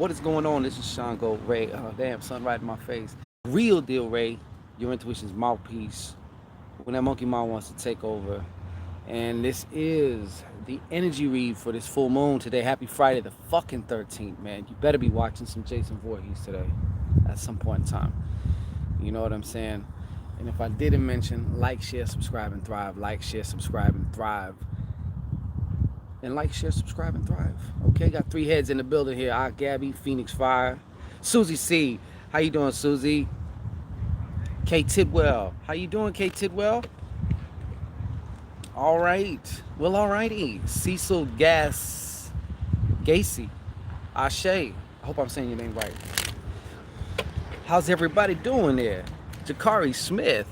What is going on? This is Shango Ray. Oh, damn, sun right in my face. Real deal, Ray. Your intuition's mouthpiece. When that monkey mind wants to take over. And this is the energy read for this full moon today. Happy Friday, the fucking 13th, man. You better be watching some Jason Voorhees today at some point in time. You know what I'm saying? And if I didn't mention, like, share, subscribe, and thrive. Like, share, subscribe, and thrive. And like, share, subscribe, and thrive. Okay, got three heads in the building here. Gabby, Phoenix Fire, Susie C. How you doing, Susie? K Tidwell. How you doing, K Tidwell? All right. Well, all righty. Cecil Gacy. Ashe. I hope I'm saying your name right. How's everybody doing there? Jakari Smith.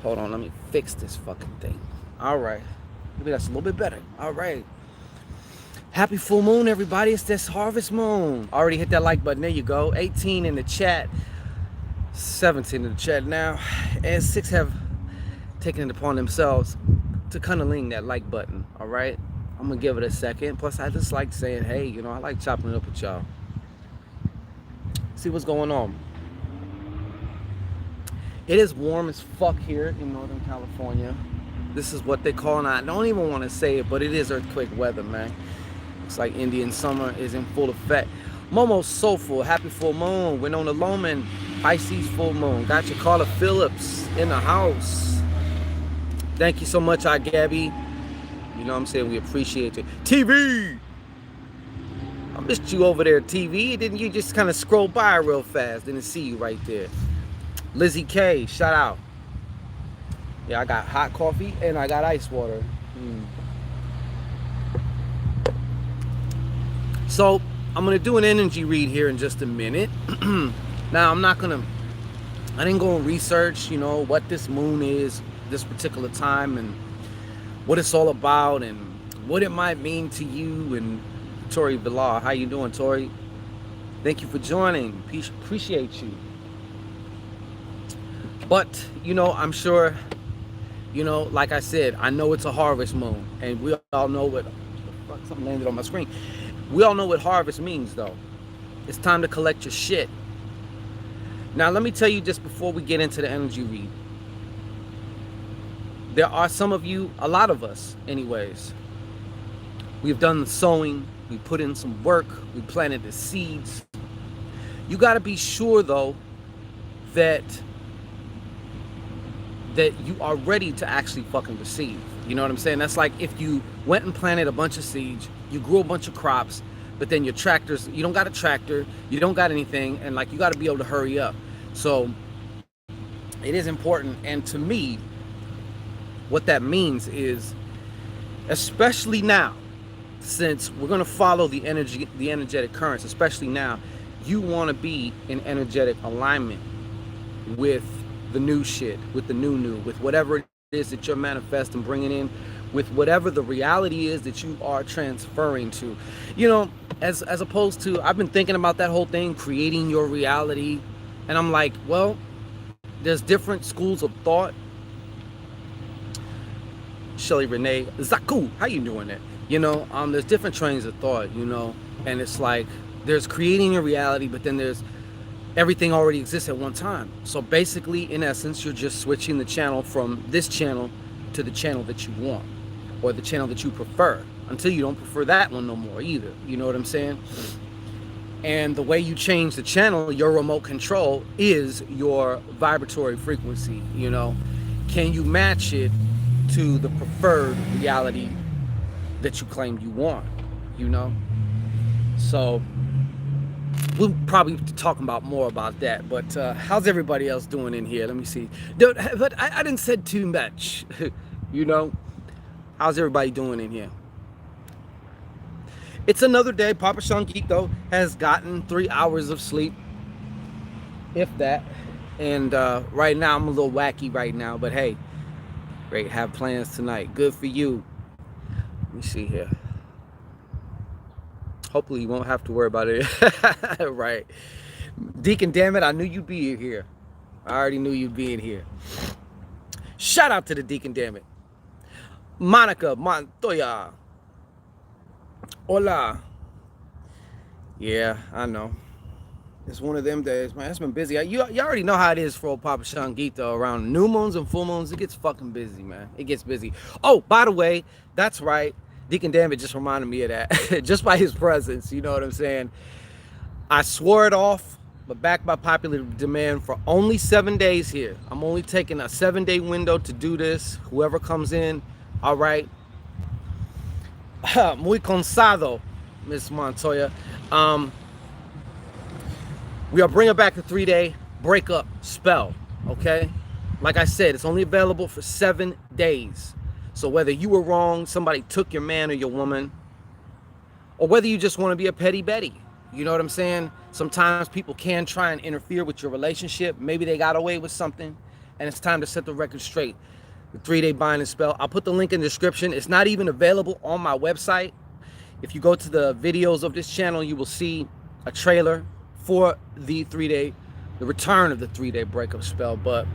Hold on, let me fix this fucking thing. All right. Maybe that's a little bit better. All right. Happy full moon, everybody. It's this harvest moon. Already hit that like button. There you go. 18 in the chat. 17 in the chat now. And 6 have taken it upon themselves to cunniling that like button. All right. I'm going to give it a second. Plus, I just like saying, hey, you know, I like chopping it up with y'all. See what's going on. It is warm as fuck here in Northern California. This is what they call, and I don't even want to say it, but it is earthquake weather, man. Looks like Indian summer is in full effect. Momo Soulful, happy full moon. Winona Loman, Pisces full moon. Got your Carla Phillips in the house. Thank you so much, Gabby. You know what I'm saying? We appreciate you. TV! I missed you over there, TV. Didn't you just kind of scroll by real fast? Didn't see you right there. Lizzie K, shout out. Yeah, I got hot coffee and I got ice water. So I'm gonna do an energy read here in just a minute. Now I didn't go and research, you know, what this moon is this particular time and what it's all about and what it might mean to you. And Tori Villar, how you doing, Tori? Thank you for joining. Appreciate you. But, you know, I'm sure, you know, like I said, I know it's a harvest moon. And we all know what... Something landed on my screen. We all know what harvest means, though. It's time to collect your shit. Now, let me tell you just before we get into the energy read. There are some of you, a lot of us, anyways. We've done the sowing. We put in some work. We planted the seeds. You got to be sure, though, that you are ready to actually fucking receive. You know what I'm saying? That's like if you went and planted a bunch of seeds, you grew a bunch of crops, but then your tractors, you don't got a tractor, you don't got anything, and like you got to be able to hurry up. So it is important. And to me, what that means is, especially now, since we're going to follow the energetic currents, especially now, you want to be in energetic alignment with the new shit, with the new, with whatever it is that you're manifesting, bringing in, with whatever the reality is that you are transferring to. You know, as opposed to, I've been thinking about that whole thing, creating your reality, and I'm like, well, there's different schools of thought. Shelly Renee, Zaku, how you doing there? You know, there's different trains of thought, you know, and it's like, there's creating a reality, but then there's everything already exists at one time. So basically, in essence, you're just switching the channel from this channel to the channel that you want, or the channel that you prefer, until you don't prefer that one no more either. You know what I'm saying? And the way you change the channel, your remote control, is your vibratory frequency. You know, can you match it to the preferred reality that you claim you want? You know, so we'll probably be talking about more about that. But how's everybody else doing in here? Let me see. But I didn't say too much. You know, how's everybody doing in here? It's another day. Papa Shanguito has gotten 3 hours of sleep, if that. And right now I'm a little wacky right now, but hey, great, have plans tonight. Good for you. Let me see here. Hopefully you won't have to worry about it. Right. Deacon, damn it, I knew you'd be here. I already knew you'd be in here. Shout out to the Deacon, damn it. Monica Montoya. Hola. Yeah, I know. It's one of them days, man. It's been busy. You already know how it is for old Papa Shanghito around new moons and full moons. It gets fucking busy, man. It gets busy. Oh, by the way, that's right. Deacon Dammit just reminded me of that. Just by his presence, you know what I'm saying? I swore it off, but backed by popular demand for only 7 days here. I'm only taking a 7-day window to do this. Whoever comes in, all right. Muy cansado, Miss Montoya. We are bringing back the 3-day breakup spell, okay? Like I said, it's only available for 7 days. So whether you were wrong, somebody took your man or your woman, or whether you just want to be a petty Betty, you know what I'm saying? Sometimes people can try and interfere with your relationship. Maybe they got away with something, and it's time to set the record straight. The 3-day binding spell. I'll put the link in the description. It's not even available on my website. If you go to the videos of this channel, you will see a trailer for the return of the 3-day breakup spell. But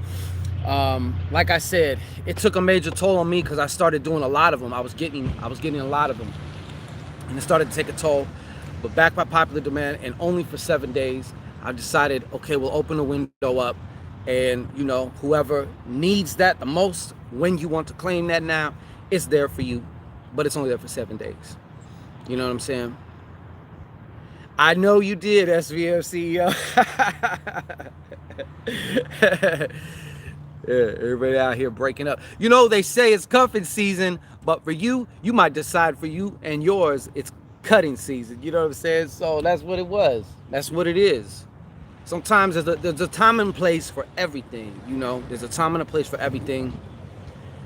like I said, it took a major toll on me because I started doing a lot of them. I was getting a lot of them, and it started to take a toll. But backed by popular demand and only for 7 days, I decided, okay, we'll open the window up, and you know, whoever needs that the most, when you want to claim that now, it's there for you, but it's only there for 7 days. You know what I'm saying? I know you did, SVM CEO. Yeah, everybody out here breaking up. You know, they say it's cuffing season, but for you, you might decide for you and yours, it's cutting season. You know what I'm saying? So that's what it was. That's what it is. Sometimes there's a time and place for everything. You know, there's a time and a place for everything.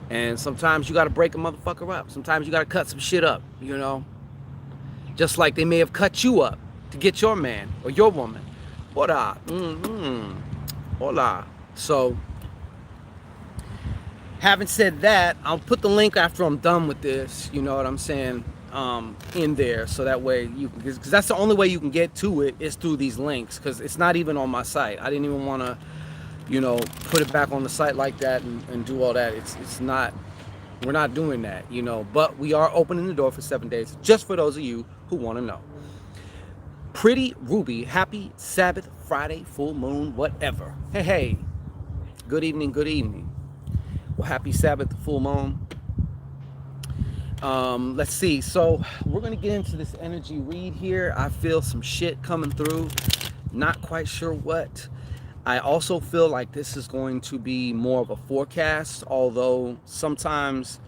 And sometimes you got to break a motherfucker up. Sometimes you got to cut some shit up, you know. Just like they may have cut you up to get your man or your woman. Hola. Hola. So, having said that, I'll put the link after I'm done with this, you know what I'm saying, in there, so that way you can, because that's the only way you can get to it is through these links, because it's not even on my site. I didn't even want to, you know, put it back on the site like that and do all that. It's not, we're not doing that, you know, but we are opening the door for 7 days, just for those of you who want to know. Pretty Ruby, happy Sabbath, Friday, full moon, whatever. Hey, good evening, good evening. Well, happy Sabbath, full moon. Let's see. So we're going to get into this energy read here. I feel some shit coming through. Not quite sure what. I also feel like this is going to be more of a forecast, although sometimes,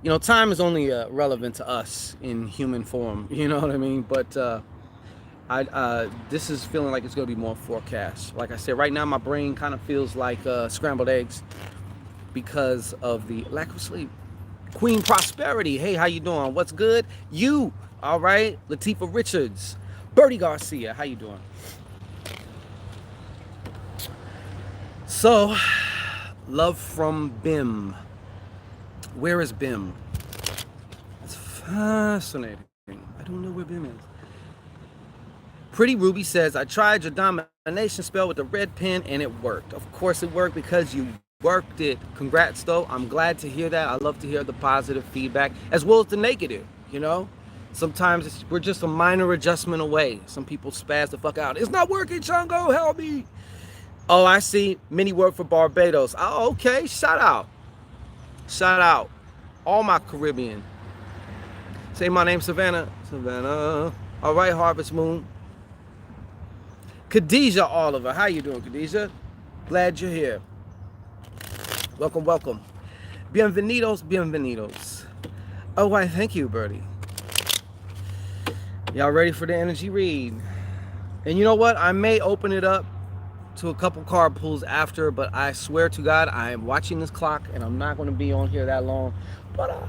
you know, time is only relevant to us in human form. You know what I mean? But this is feeling like it's going to be more forecast. Like I said, right now my brain kind of feels like scrambled eggs because of the lack of sleep. Queen Prosperity, hey, how you doing? What's good? You, all right? Latifah Richards, Birdie Garcia, how you doing? So, love from Bim. Where is Bim? It's fascinating. I don't know where Bim is. Pretty Ruby says, I tried your domination spell with the red pen and it worked. Of course it worked because you worked it. Congrats though. I'm glad to hear that. I love to hear the positive feedback as well as the negative, you know. Sometimes we're just a minor adjustment away. Some people spaz the fuck out. It's not working, Chongo, help me. Oh, I see. Mini work for Barbados. Oh, okay. Shout out. Shout out. All my Caribbean. Say my name, Savannah. Savannah. All right, Harvest Moon. Khadijah Oliver. How you doing, Khadijah? Glad you're here. Welcome, welcome. Bienvenidos, bienvenidos. Oh, why, thank you, Birdie. Y'all ready for the energy read? And you know what? I may open it up to a couple card pulls after, but I swear to God, I am watching this clock and I'm not going to be on here that long. But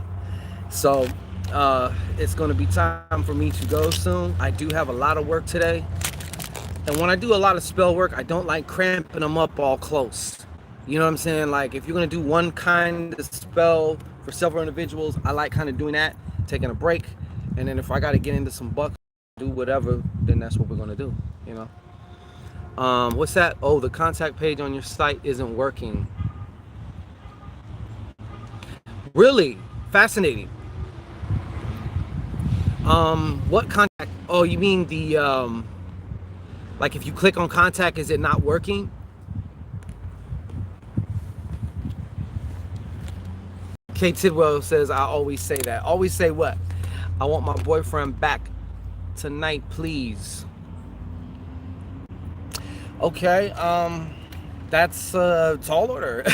so it's going to be time for me to go soon. I do have a lot of work today. And when I do a lot of spell work, I don't like cramping them up all close. You know what I'm saying? Like, if you're going to do one kind of spell for several individuals, I like kind of doing that, taking a break. And then if I got to get into some bucks, do whatever, then that's what we're going to do, you know? What's that? Oh, the contact page on your site isn't working. Really? Fascinating. What contact? Oh, Oh, you mean the like if you click on contact, is it not working? Kate Tidwell says, I always say that. Always say what? I want my boyfriend back tonight, please. Okay, that's tall order.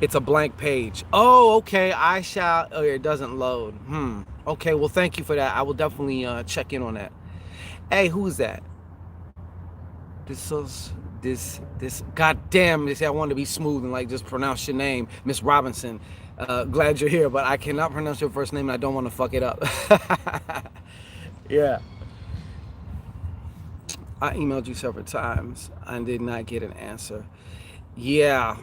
It's a blank page. Oh, okay. I shall. Oh, it doesn't load. Okay. Well, thank you for that. I will definitely check in on that. Hey, who's that? This. God damn this. I want to be smooth and like just pronounce your name, Miss Robinson. Glad you're here, but I cannot pronounce your first name and I don't want to fuck it up. Yeah. I emailed you several times and did not get an answer. Yeah,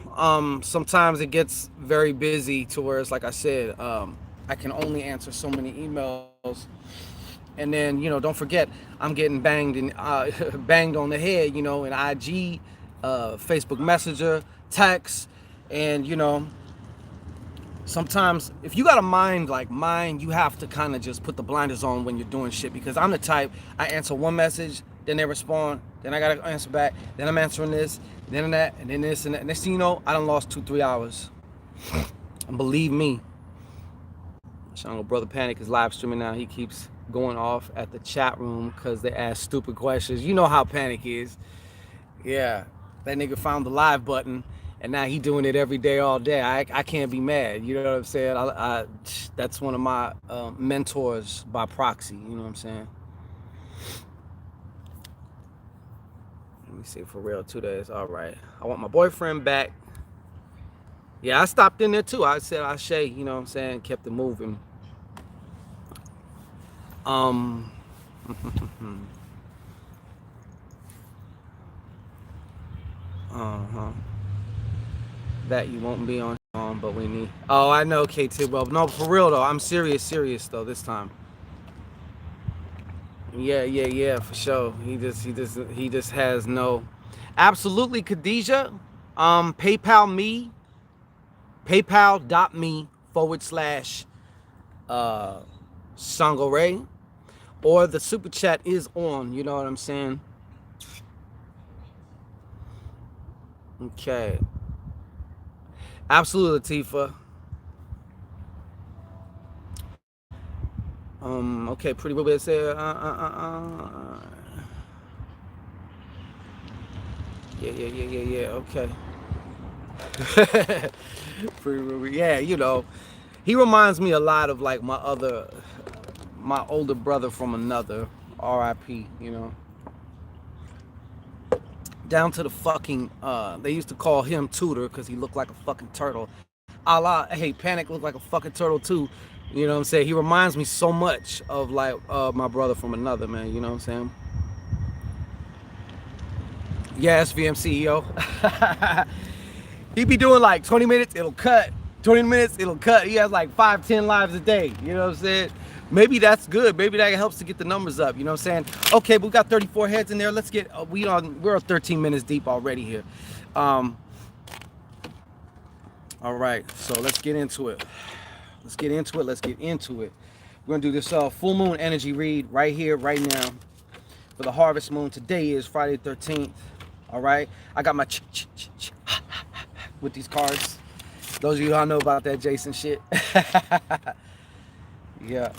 sometimes it gets very busy to where it's like I said, I can only answer so many emails, and then don't forget I'm getting banged and banged on the head, in IG, Facebook Messenger, text, and sometimes if you got a mind like mine, you have to kind of just put the blinders on when you're doing shit, because I'm the type, I answer one message, then they respond, then I gotta answer back, then I'm answering this, then that, and then this and that. Next thing you know, I done lost 2-3 hours. And believe me, Shango Brother Panic is live streaming now. He keeps going off at the chat room because they ask stupid questions. You know how Panic is. Yeah, that nigga found the live button, and now he doing it every day, all day. I can't be mad. You know what I'm saying? That's one of my mentors by proxy. You know what I'm saying? Let me see, for real, 2 days. All right. I want my boyfriend back. Yeah, I stopped in there too. I said Ashe, you know what I'm saying? Kept it moving. That you won't be on, but we need. Oh, I know, KT. Well, no, for real though. I'm serious though this time. Yeah, for sure. He just has no. Absolutely, Khadijah. PayPal me. PayPal.me / Sangore, or the super chat is on. You know what I'm saying? Okay. Absolutely, Latifa. Okay, pretty well said. Yeah. Okay. Yeah, he reminds me a lot of like my older brother from another. R.I.P. Down to the fucking. They used to call him Tutor because he looked like a fucking turtle. Allah, hey, Panic looked like a fucking turtle too. You know what I'm saying? He reminds me so much of like my brother from another, man. You know what I'm saying? Yeah, SVM CEO. He be doing like 20 minutes, it'll cut. 20 minutes, it'll cut. He has like 5-10 lives a day. You know what I'm saying? Maybe that's good. Maybe that helps to get the numbers up. You know what I'm saying? Okay, but we got 34 heads in there. Let's get. We're 13 minutes deep already here. All right, so let's get into it. Let's get into it. We're gonna do this full moon energy read right here, right now, for the harvest moon. Today is Friday 13th. All right, I got my with these cards. Those of you who know about that Jason shit. Yeah.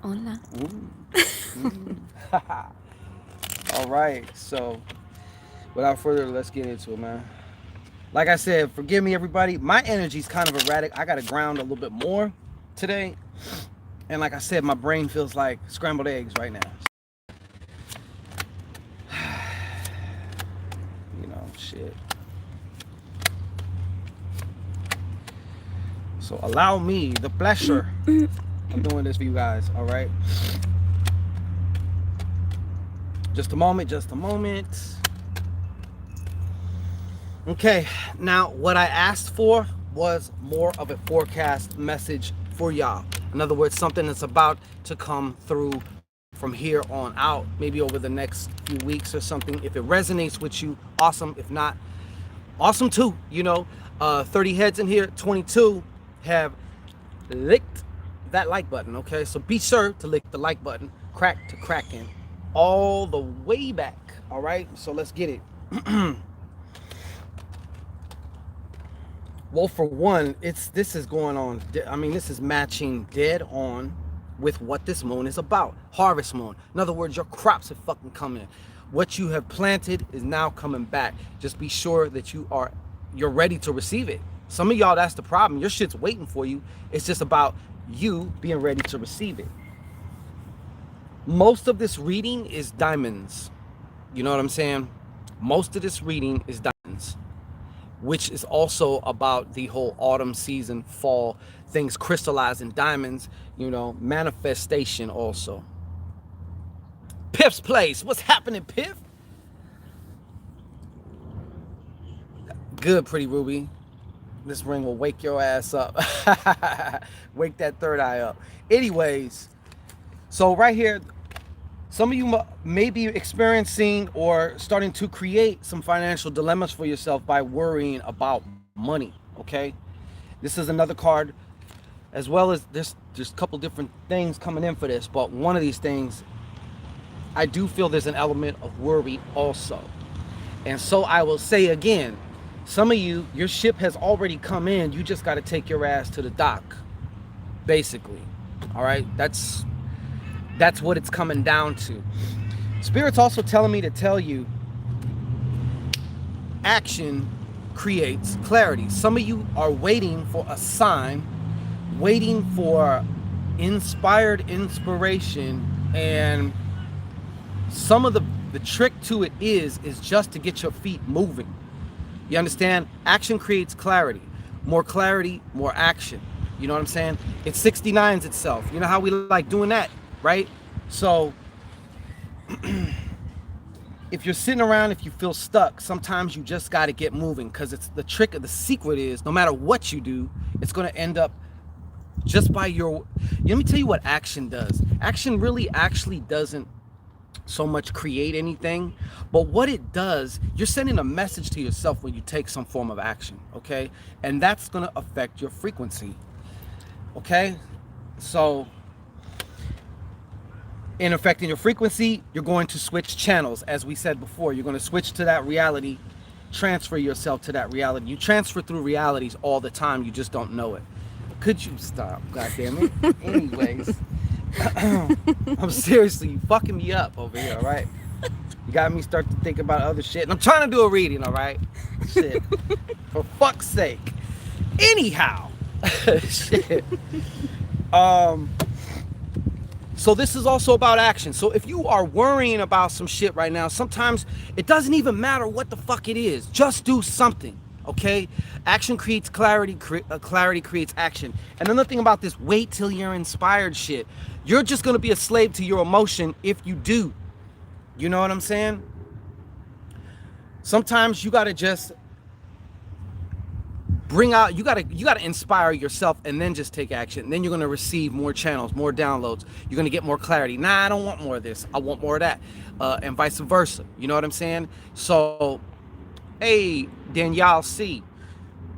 Hola. All right, so without further ado, let's get into it, man. Like I said, forgive me, everybody. My energy's kind of erratic. I got to ground a little bit more today. And like I said, my brain feels like scrambled eggs right now. Shit. So allow me the pleasure of doing this for you guys, all right? Just a moment. Okay, now what I asked for was more of a forecast message for y'all. In other words, something that's about to come through from here on out, maybe over the next few weeks or something. If it resonates with you, awesome. If not, awesome too. 30 heads in here, 22 have licked that like button, okay? So be sure to lick the like button, crack to cracking, all the way back, all right? So let's get it. Well, for one, this is going on. I mean, this is matching dead on with what this moon is about. Harvest moon. In other words, your crops have fucking come in. What you have planted is now coming back. Just be sure that you're ready to receive it. Some of y'all, that's the problem. Your shit's waiting for you. It's just about you being ready to receive it. Most of this reading is diamonds. You know what I'm saying? Most of this reading is diamonds, which is also about the whole autumn season, fall, things crystallize in diamonds, you know, manifestation also. Piff's place. What's happening, Piff? Good, pretty Ruby. This ring will wake your ass up. Wake that third eye up. Anyways, so right here, some of you may be experiencing or starting to create some financial dilemmas for yourself by worrying about money, okay? This is another card, as well as there's a couple different things coming in for this, but one of these things, I do feel there's an element of worry also. And so I will say again, some of you, your ship has already come in. You just got to take your ass to the dock, basically. All right, that's what it's coming down to. Spirit's also telling me to tell you, action creates clarity. Some of you are waiting for a sign, waiting for inspiration, and some of the trick to it is just to get your feet moving. You understand? Action creates clarity. More clarity, more action. You know what I'm saying? It 69s itself. You know how we like doing that, right? So if you're sitting around, if you feel stuck, sometimes you just got to get moving, because it's the trick of the secret is no matter what you do, it's going to end up just by your... Let me tell you what action does. Action really actually doesn't so much create anything, but what it does, you're sending a message to yourself when you take some form of action, okay? And that's going to affect your frequency, okay? So in affecting your frequency, you're going to switch channels. As we said before, you're going to switch to that reality, transfer yourself to that reality. You transfer through realities all the time, you just don't know it. Could you stop, goddammit? Anyways, I'm seriously, you fucking me up over here, all right? You got me start to think about other shit, and I'm trying to do a reading, all right? Shit, for fuck's sake. Anyhow, shit. So this is also about action. So if you are worrying about some shit right now, sometimes it doesn't even matter what the fuck it is. Just do something, okay? Action creates clarity. Clarity creates action. And another thing about this, wait till you're inspired shit. You're just going to be a slave to your emotion if you do. You know what I'm saying? Sometimes you got to just bring out, you gotta inspire yourself and then just take action. And then you're gonna receive more channels, more downloads. You're gonna get more clarity. Nah, I don't want more of this. I want more of that. And vice versa. You know what I'm saying? So, hey, Danielle C.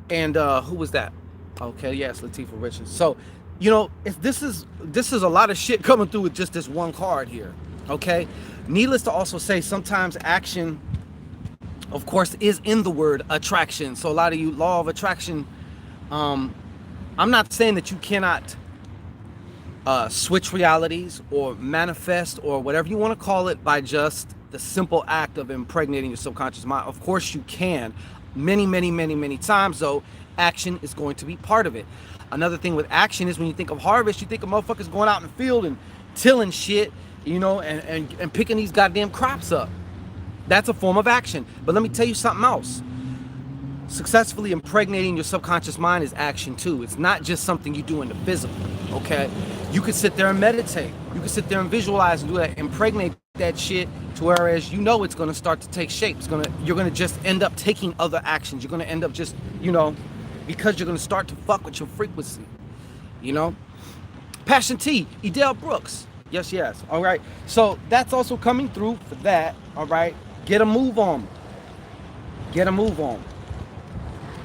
And who was that? Okay, yes, Latifah Richards. So, you know, this is a lot of shit coming through with just this one card here. Okay? Needless to also say, sometimes action, of course, is in the word attraction. So a lot of you, law of attraction, I'm not saying that you cannot switch realities or manifest or whatever you want to call it by just the simple act of impregnating your subconscious mind. Of course you can. Many times, though, action is going to be part of it. Another thing with action is when you think of harvest, you think of motherfuckers going out in the field and tilling shit, you know, and picking these goddamn crops up. That's a form of action. But let me tell you something else. Successfully impregnating your subconscious mind is action too. It's not just something you do in the physical, okay? You could sit there and meditate. You could sit there and visualize and do that, impregnate that shit to whereas you know it's gonna start to take shape. You're gonna just end up taking other actions. You're gonna end up just, you know, because you're gonna start to fuck with your frequency, you know? Passion T, Edel Brooks. Yes. All right. So that's also coming through for that. All right. Get a move on.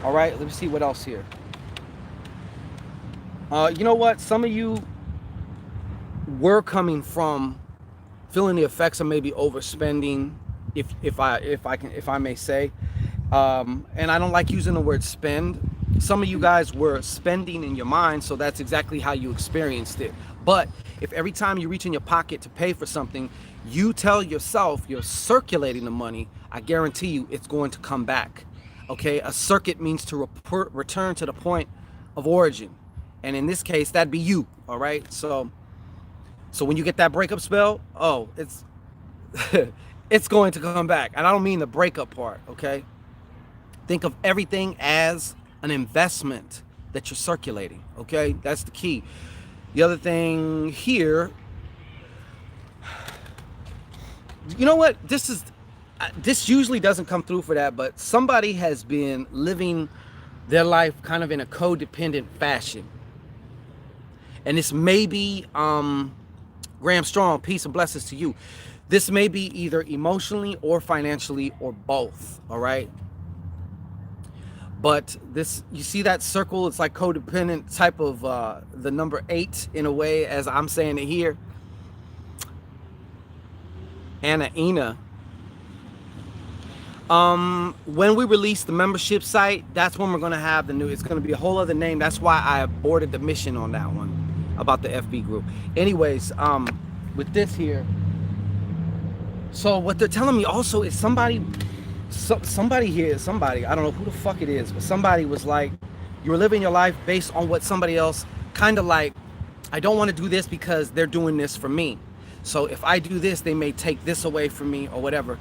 All right. Let me see what else here. You know what? Some of you were coming from feeling the effects of maybe overspending, if I may say. And I don't like using the word spend. Some of you guys were spending in your mind, so that's exactly how you experienced it. But if every time you reach in your pocket to pay for something, you tell yourself you're circulating the money, I guarantee you it's going to come back. Okay, a circuit means to return to the point of origin, and in this case, that'd be you. All right, so when you get that breakup spell, oh, it's it's going to come back, and I don't mean the breakup part. Okay, think of everything as an investment that you're circulating. Okay, that's the key. The other thing here, you know what? This usually doesn't come through for that, but somebody has been living their life kind of in a codependent fashion. And this may be, Graham Strong, peace and blessings to you. This may be either emotionally or financially or both, all right? But this, you see that circle? It's like codependent type of the number 8 in a way, as I'm saying it here. Ina. When we release the membership site, that's when we're going to have the new, it's going to be a whole other name. That's why I aborted the mission on that one about the FB group. Anyways, with this here, so what they're telling me also is somebody here, I don't know who the fuck it is, but somebody was like, you were living your life based on what somebody else, kind of like, I don't want to do this because they're doing this for me. So if I do this, they may take this away from me or whatever.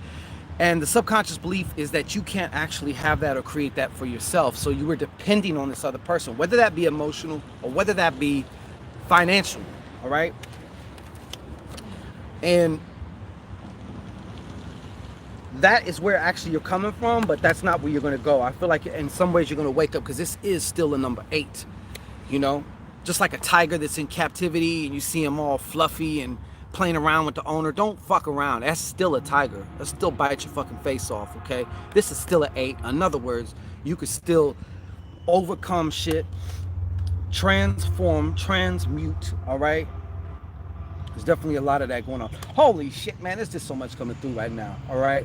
And the subconscious belief is that you can't actually have that or create that for yourself. So you were depending on this other person, whether that be emotional or whether that be financial, all right? And that is where actually you're coming from, but that's not where you're going to go. I feel like in some ways you're going to wake up, because this is still a number 8, you know? Just like a tiger that's in captivity and you see him all fluffy and playing around with the owner. Don't fuck around. That's still a tiger. That'll still bite your fucking face off, okay? This is still an 8. In other words, you could still overcome shit, transform, transmute, all right? There's definitely a lot of that going on. Holy shit, man, there's just so much coming through right now, all right?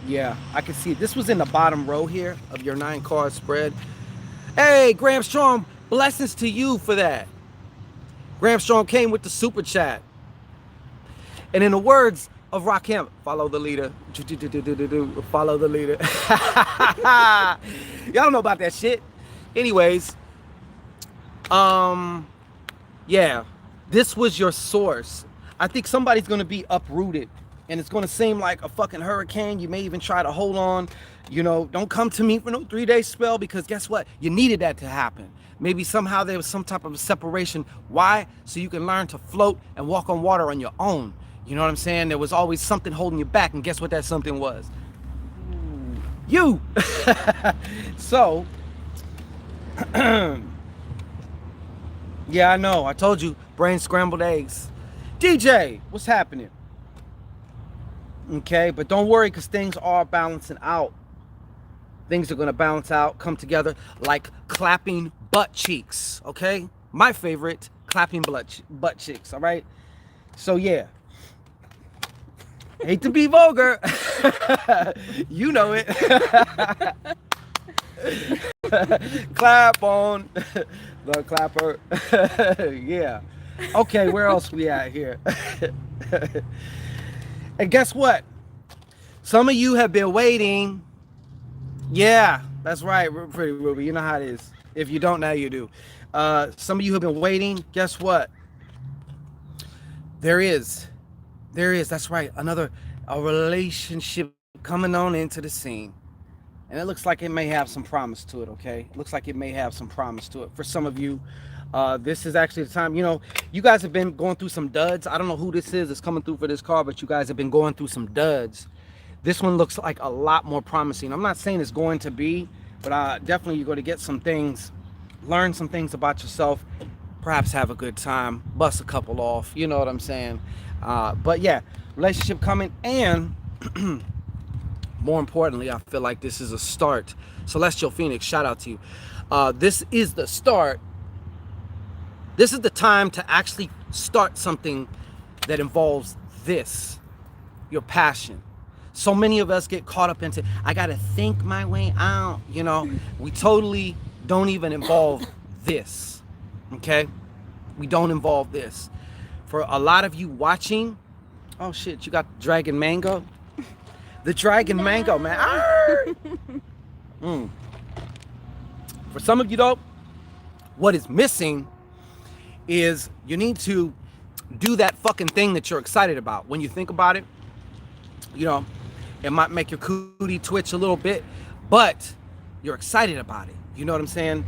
Yeah, I can see it. This was in the bottom row here of your 9-card spread. Hey, Graham Strong, blessings to you for that. Graham Strong came with the super chat. And in the words of Rakim, follow the leader. Follow the leader. Y'all don't know about that shit. Anyways, yeah, this was your source. I think somebody's going to be uprooted. And it's going to seem like a fucking hurricane. You may even try to hold on. You know, don't come to me for no 3-day spell, because guess what? You needed that to happen. Maybe somehow there was some type of separation. Why? So you can learn to float and walk on water on your own. You know what I'm saying? There was always something holding you back. And guess what that something was? You. So, yeah, I know. I told you, brain scrambled eggs. DJ, what's happening? Okay, but don't worry, because things are balancing out. Things are going to balance out, come together like clapping butt cheeks, okay? My favorite, clapping butt cheeks, all right? So, yeah. Hate to be vulgar. You know it. Clap on the clapper. Yeah. Okay, where else we at here? And guess what? Some of you have been waiting. Yeah, that's right, pretty Ruby. You know how it is. If you don't, now you do. Some of you have been waiting. Guess what? There is. That's right. A relationship coming on into the scene. And it looks like it may have some promise to it, okay? It looks like it may have some promise to it. For some of you, this is actually the time. You know, you guys have been going through some duds. I don't know who this is that's coming through for this card, but you guys have been going through some duds. This one looks like a lot more promising. I'm not saying it's going to be, but definitely you're going to get some things, learn some things about yourself, perhaps have a good time, bust a couple off. You know what I'm saying? But yeah, relationship coming. And More importantly, I feel like this is a start. Celestial Phoenix, shout out to you. This is the start. This is the time to actually start something that involves this, your passion. So many of us get caught up into, I gotta think my way out, you know. We totally don't even involve this, okay? We don't involve this. For a lot of you watching, oh shit, you got Dragon Mango? The Dragon Mango, man. For some of you though, what is missing is you need to do that fucking thing that you're excited about. When you think about it, you know, it might make your cootie twitch a little bit, but you're excited about it. You know what I'm saying?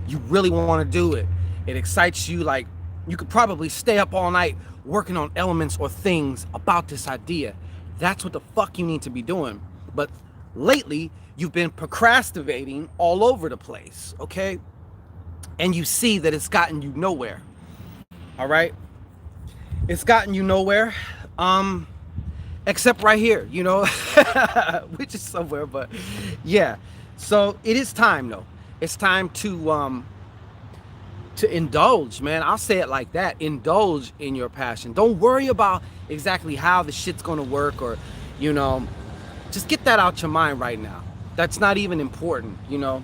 You really want to do it. It excites you. Like, you could probably stay up all night working on elements or things about this idea. That's what the fuck you need to be doing. But lately, you've been procrastinating all over the place, okay? And you see that it's gotten you nowhere. All right? It's gotten you nowhere. Except right here, you know, which is somewhere, but yeah. So it is time though. It's time to indulge, man. I'll say it like that. Indulge in your passion. Don't worry about exactly how the shit's gonna work, or, you know, just get that out your mind right now. That's not even important, you know.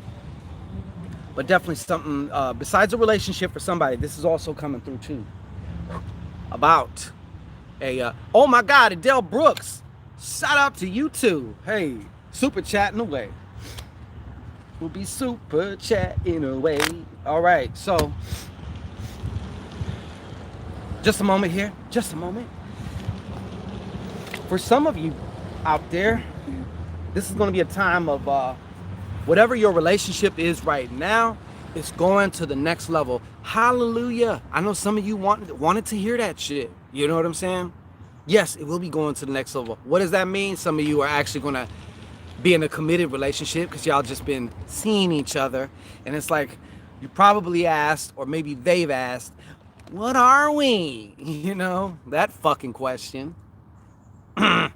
But definitely something besides a relationship for somebody. This is also coming through too. About oh my God, Adele Brooks, shout out to you too. Hey, super chatting away. We'll be super chatting away. All right, so just a moment here, just a moment. For some of you out there, this is going to be a time of whatever your relationship is right now, it's going to the next level. Hallelujah. I know some of you wanted to hear that shit. You know what I'm saying? Yes, it will be going to the next level. What does that mean? Some of you are actually going to be in a committed relationship because y'all just been seeing each other. And it's like, you probably asked, or maybe they've asked, what are we? You know, that fucking question. I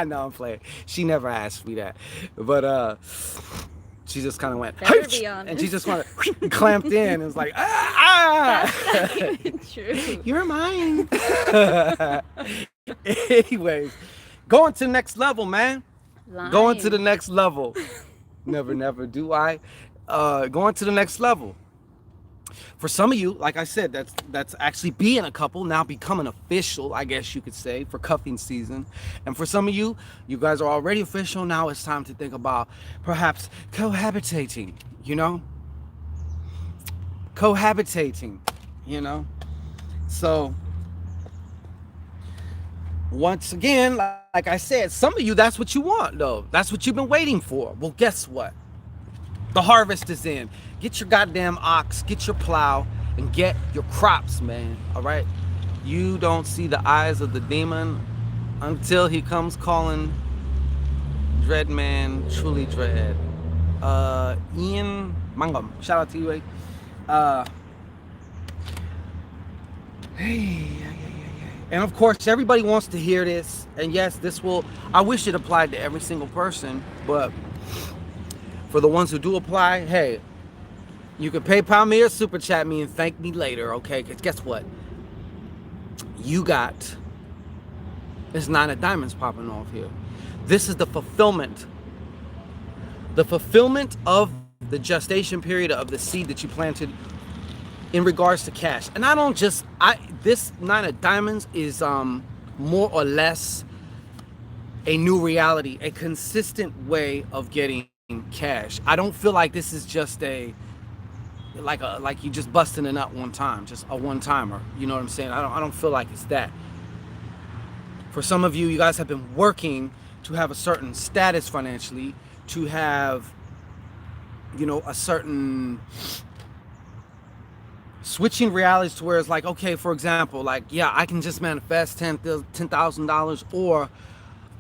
know I'm playing. She never asked me that. But she just kind of went, and she just kind of clamped in and was like, True. You're mine. Anyways, going to the next level, man. Lime. Going to the next level. Never do I. Going to the next level. For some of you, like I said, that's actually being a couple, now becoming official, I guess you could say, for cuffing season. And for some of you, you guys are already official. Now it's time to think about perhaps cohabitating, you know? Cohabitating, you know? So, once again, like I said, some of you, that's what you want, though. That's what you've been waiting for. Well, guess what? The harvest is in. Get your goddamn ox, get your plow, and get your crops, man. All right? You don't see the eyes of the demon until he comes calling. Dread man, truly dread. Ian Mangum, shout out to you, hey. And of course, everybody wants to hear this. And yes, I wish it applied to every single person, but for the ones who do apply, hey, you can PayPal me or super chat me and thank me later, okay? Because guess what? You got this 9 of diamonds popping off here. This is the fulfillment. The fulfillment of the gestation period of the seed that you planted in regards to cash. And this 9 of diamonds is more or less a new reality, a consistent way of getting cash. I don't feel like this is just like you just busting a nut one time, just a one-timer. You know what I'm saying? I don't feel like it's that. For some of you, you guys have been working to have a certain status financially, to have, you know, a certain switching realities to where it's like, okay, for example, like, yeah, I can just manifest $10,000, or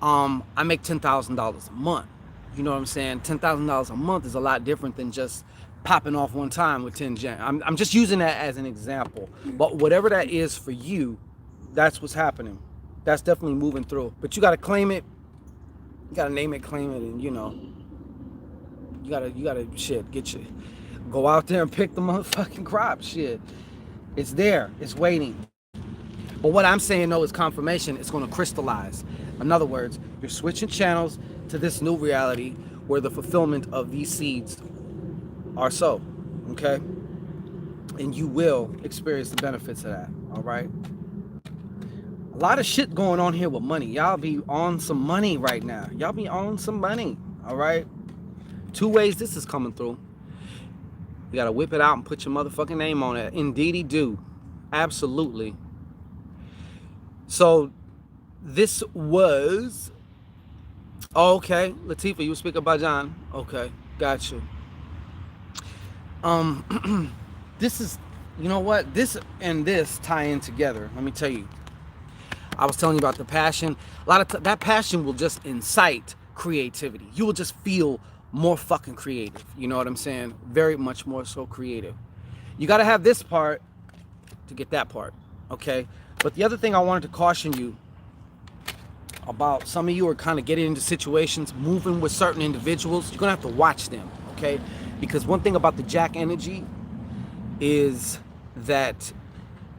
I make $10,000 a month. You know what I'm saying? $10,000 a month is a lot different than just popping off one time with 10 gen. I'm just using that as an example. But whatever that is for you, that's what's happening. That's definitely moving through. But you got to claim it, You gotta name it, claim it, and you know, you gotta shit, go out there and pick the motherfucking crop. Shit. It's there. It's waiting. But what I'm saying though is confirmation. It's going to crystallize. In other words, you're switching channels to this new reality where the fulfillment of these seeds are so. Okay? And you will experience the benefits of that. All right? A lot of shit going on here with money. Y'all be on some money right now. Y'all be on some money. All right? Two ways this is coming through. You got to whip it out and put your motherfucking name on it. Indeedy do. Absolutely. So this was okay. Latifah, you speak about John. Okay, got you. This is, you know what? This and this tie in together. Let me tell you. I was telling you about the passion. A lot of that passion will just incite creativity. You will just feel more fucking creative. You know what I'm saying? Very much more so creative. You got to have this part to get that part. Okay. But the other thing I wanted to caution you about, some of you are kind of getting into situations, moving with certain individuals. You're going to have to watch them. Okay. Because one thing about the Jack energy is that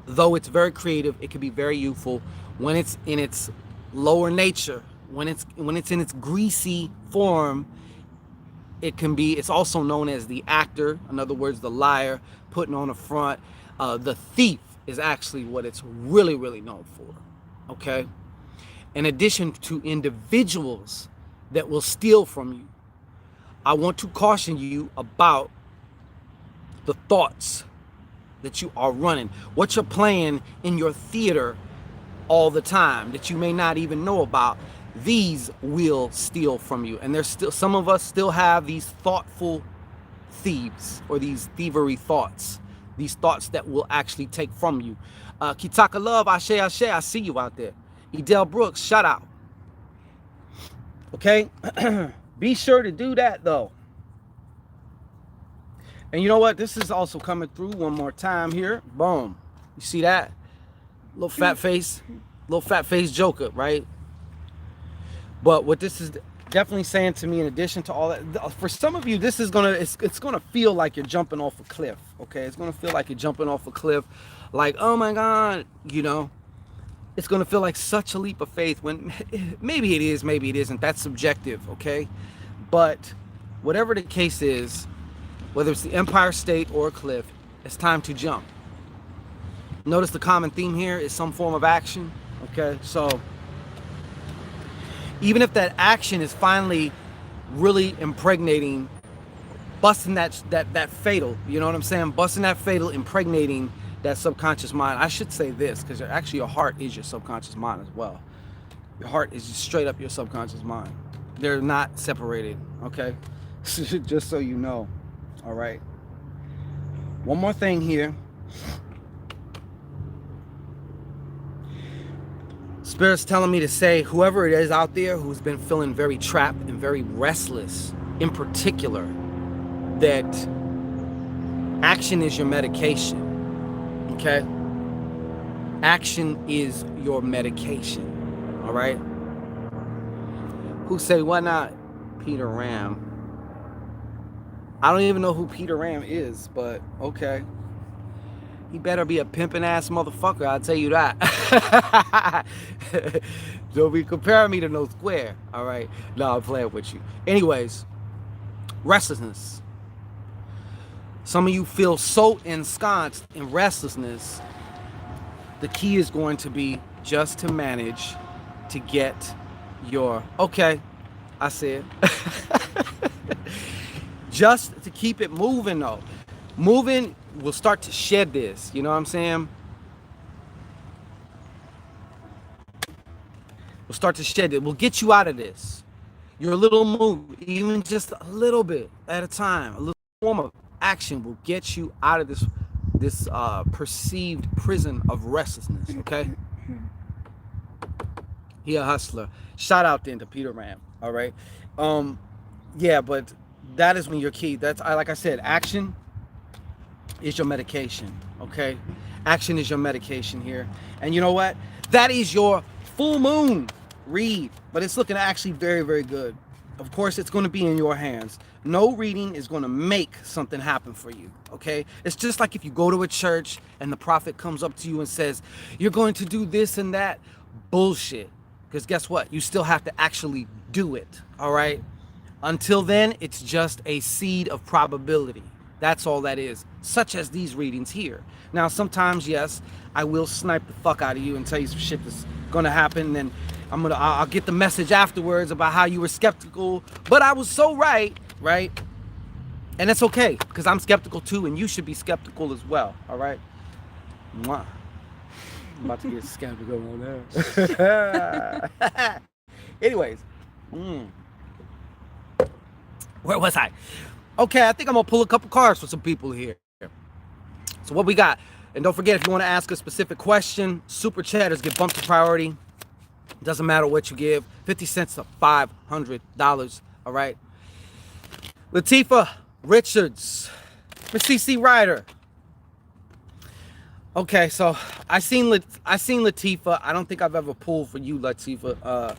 though it's very creative, it can be very youthful. When it's in its lower nature, when it's in its greasy form, it's also known as the actor. In other words, the liar, putting on a front. The thief is actually what it's really, really known for. Okay? In addition to individuals that will steal from you, I want to caution you about the thoughts that you are running, what you're playing in your theater all the time that you may not even know about. These will steal from you. And there's still, some of us still have these thoughtful thieves, or these thievery thoughts, these thoughts that will actually take from you. Kitaka Love, Ashe, I see you out there. Edel Brooks, shout out. Okay? Be sure to do that though. And you know what? This is also coming through one more time here. Boom. You see that? Little fat face Joker, right? But what this is definitely saying to me, in addition to all that, for some of you, this is it's gonna feel like you're jumping off a cliff. Okay, it's gonna feel like you're jumping off a cliff, like, oh my God, you know, it's gonna feel like such a leap of faith. When maybe it is, maybe it isn't. That's subjective, okay? But whatever the case is, whether it's the Empire State or a cliff, it's time to jump. Notice the common theme here is some form of action. Okay, so even if that action is finally really impregnating, busting that fatal, you know what I'm saying? Busting that fatal, impregnating that subconscious mind. I should say this, because actually your heart is your subconscious mind as well. Your heart is just straight up your subconscious mind. They're not separated, okay? Just so you know, all right? One more thing here. Spirit's telling me to say, whoever it is out there who's been feeling very trapped and very restless, in particular, that action is your medication, okay? Action is your medication, all right? Who say, why not Peter Ram? I don't even know who Peter Ram is, but okay. He better be a pimping ass motherfucker, I'll tell you that. Don't be comparing me to no square, all right? No, I'm playing with you. Anyways, restlessness. Some of you feel so ensconced in restlessness. The key is going to be just to manage to get your, okay, I said. Just to keep it moving though. Moving will start to shed this, you know what I'm saying? We'll start to shed it. We'll get you out of this. Your little move, even just a little bit at a time, a little form of action will get you out of this perceived prison of restlessness, okay? He a hustler. Shout out then to Peter Ram, all right? Yeah, but that is when you're key. That's, like I said, action is your medication, okay? Action is your medication here. And you know what? That is your full moon read, but it's looking actually very, very good. Of course, it's going to be in your hands. No reading is going to make something happen for you, okay? It's just like if you go to a church and the prophet comes up to you and says, you're going to do this and that. Bullshit. Because guess what? You still have to actually do it, all right? Until then, it's just a seed of probability. That's all that is, such as these readings here. Now, sometimes, yes, I will snipe the fuck out of you and tell you some shit that's going to happen, and I'll get the message afterwards about how you were skeptical, but I was so right? And that's okay, because I'm skeptical too, and you should be skeptical as well, all right? Mwah. I'm about to get skeptical on that. Anyways, where was I? Okay, I think I'm gonna pull a couple cards for some people here. So what we got? And don't forget, if you want to ask a specific question, super chatters get bumped to priority. Doesn't matter what you give. 50 cents to $500. All right. Latifah Richards, Miss CC Ryder. Okay, so I seen Latifah. I don't think I've ever pulled for you, Latifah.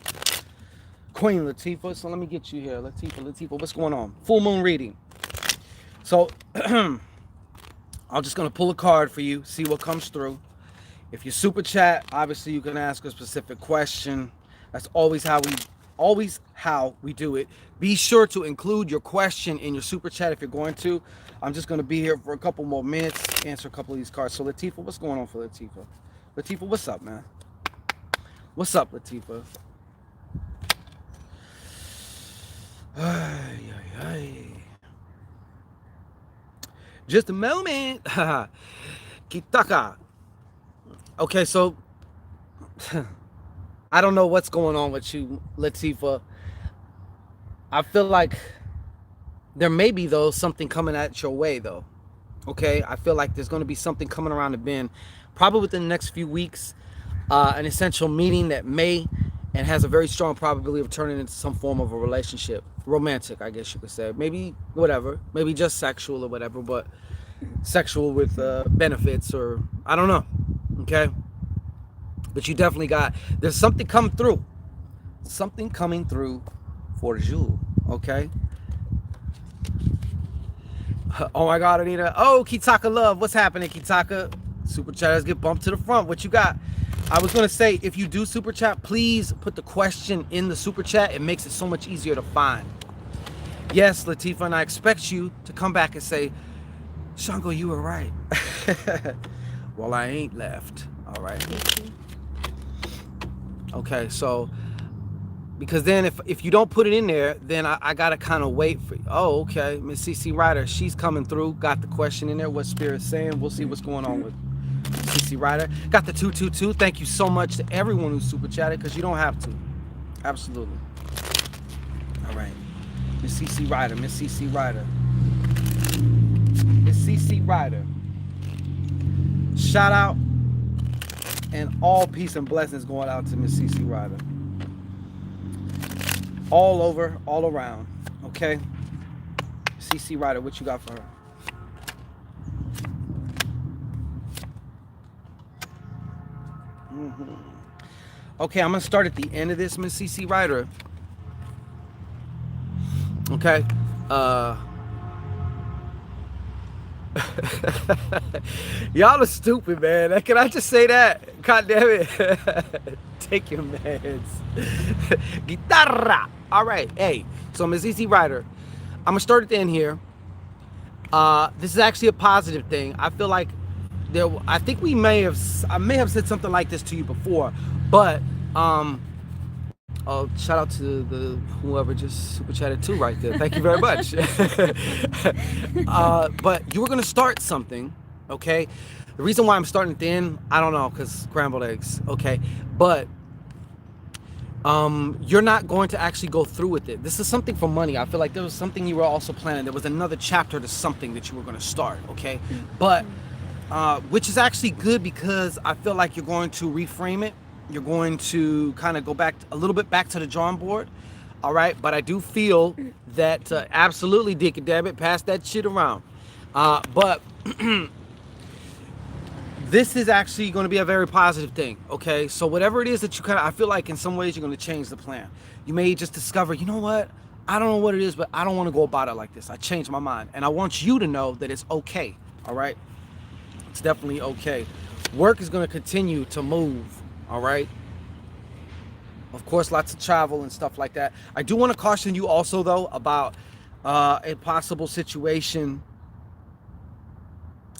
Queen Latifah. So let me get you here, Latifah. What's going on? Full moon reading. So I'm just gonna pull a card for you, see what comes through. If you super chat, obviously you can ask a specific question. That's always how we do it. Be sure to include your question in your super chat if you're going to. I'm just going to be here for a couple more minutes, answer a couple of these cards. So Latifah, what's going on for Latifah? Latifah, what's up, man? What's up, Latifah? Ay, ay, ay. Just a moment. Kitaka. Okay, so I don't know what's going on with you, Latifah. I feel like there may be, though, something coming at your way, though. Okay, I feel like there's going to be something coming around the bend, probably within the next few weeks. An essential meeting that may and has a very strong probability of turning into some form of a relationship. Romantic, I guess you could say. Maybe whatever. Maybe just sexual or whatever, but sexual with benefits, or I don't know. Okay, but you definitely there's something coming through for you. Okay. Oh my God, Anita. Oh, Kitaka Love, what's happening, Kitaka? Super chatters get bumped to the front. What you got? I was gonna say, if you do super chat, please put the question in the super chat. It makes it so much easier to find. Yes, Latifah, and I expect you to come back and say, Shango, you were right. Well, I ain't left. All right. Okay, so because then if you don't put it in there, then I gotta kind of wait for you. Oh, okay. Miss CC Ryder, she's coming through. Got the question in there. What Spirit's saying? We'll see what's going on with CC Ryder. Got the 222. Thank you so much to everyone who super chatted, because you don't have to. Absolutely. All right. Miss CC Ryder. Miss CC Ryder. Miss CC Ryder. Shout out and all peace and blessings going out to Miss CC Ryder. All over, all around. Okay? CC Ryder, what you got for her? Okay, I'm going to start at the end of this, Miss CC Ryder. Okay? Y'all are stupid, man. Can I just say that? God damn it. Take your meds. Guitarra. All right. Hey, so Ms. Easy Rider, I'm gonna start at the end here. This is actually a positive thing. I feel like I think I may have said something like this to you before, but oh, shout out to whoever just super chatted too right there. Thank you very much. But you were gonna start something, okay? The reason why I'm starting at the end, I don't know, because scrambled eggs, okay? But you're not going to actually go through with it. This is something for money. I feel like there was something you were also planning. There was another chapter to something that you were gonna start, okay? But which is actually good, because I feel like you're going to reframe it. You're going to kind of go back a little bit back to the drawing board, all right? But I do feel that absolutely, Dick and Dammit, pass that shit around. But this is actually going to be a very positive thing, okay? So whatever it is that you kind of, I feel like in some ways you're going to change the plan. You may just discover, you know what? I don't know what it is, but I don't want to go about it like this. I changed my mind. And I want you to know that it's okay, all right? It's definitely okay. Work is going to continue to move, all right? Of course, lots of travel and stuff like that. I do want to caution you also, though, about a possible situation.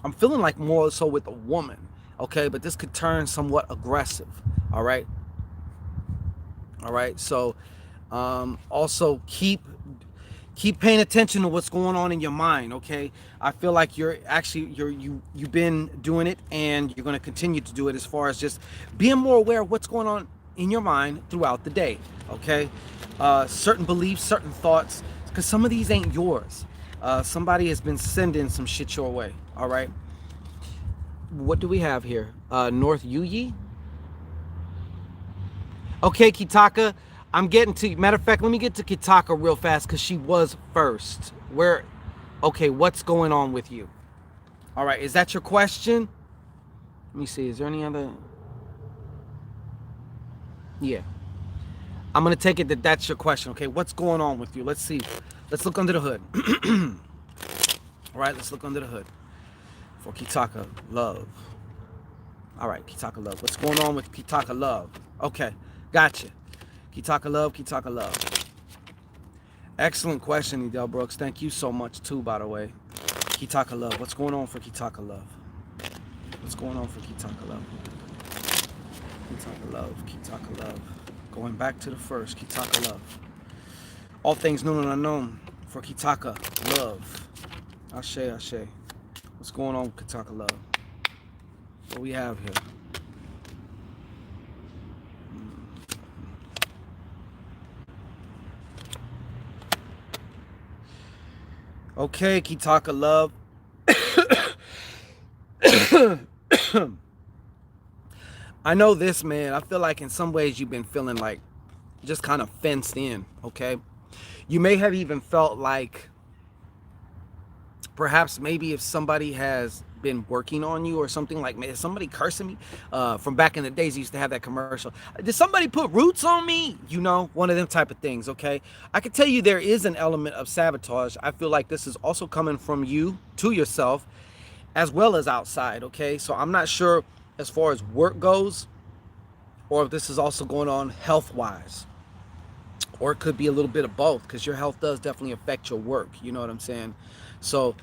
I'm feeling like more so with a woman, okay? But this could turn somewhat aggressive, all right? All right, so also keep paying attention to what's going on in your mind, okay? I feel like you've been doing it, and you're going to continue to do it, as far as just being more aware of what's going on in your mind throughout the day, okay? Certain beliefs, certain thoughts, because some of these ain't yours. Somebody has been sending some shit your way, all right? What do we have here? North Yuyi? Okay, Kitaka, I'm getting to, matter of fact, let me get to Kitaka real fast, because she was first. Okay, what's going on with you? All right, is that your question? Let me see, is there any other? Yeah. I'm going to take it that that's your question, okay? What's going on with you? Let's see. Let's look under the hood. All right, let's look under the hood for Kitaka Love. All right, Kitaka Love. What's going on with Kitaka Love? Okay, gotcha. Kitaka Love, Kitaka Love. Excellent question, Edel Brooks. Thank you so much, too, by the way. Kitaka Love. What's going on for Kitaka Love? What's going on for Kitaka Love? Kitaka Love, Kitaka Love. Going back to the first, Kitaka Love. All things known and unknown for Kitaka Love. Ashe, Ashe. What's going on with Kitaka Love? What we have here? Okay, Kitaka Love. I know this, man. I feel like in some ways you've been feeling like just kind of fenced in, okay? You may have even felt like perhaps maybe if somebody has been working on you or something, like, man, is somebody cursing me? From back in the days, you used to have that commercial. Did somebody put roots on me? You know, one of them type of things, okay? I can tell you there is an element of sabotage. I feel like this is also coming from you to yourself as well as outside, okay? So I'm not sure as far as work goes, or if this is also going on health-wise, or it could be a little bit of both, because your health does definitely affect your work, you know what I'm saying? So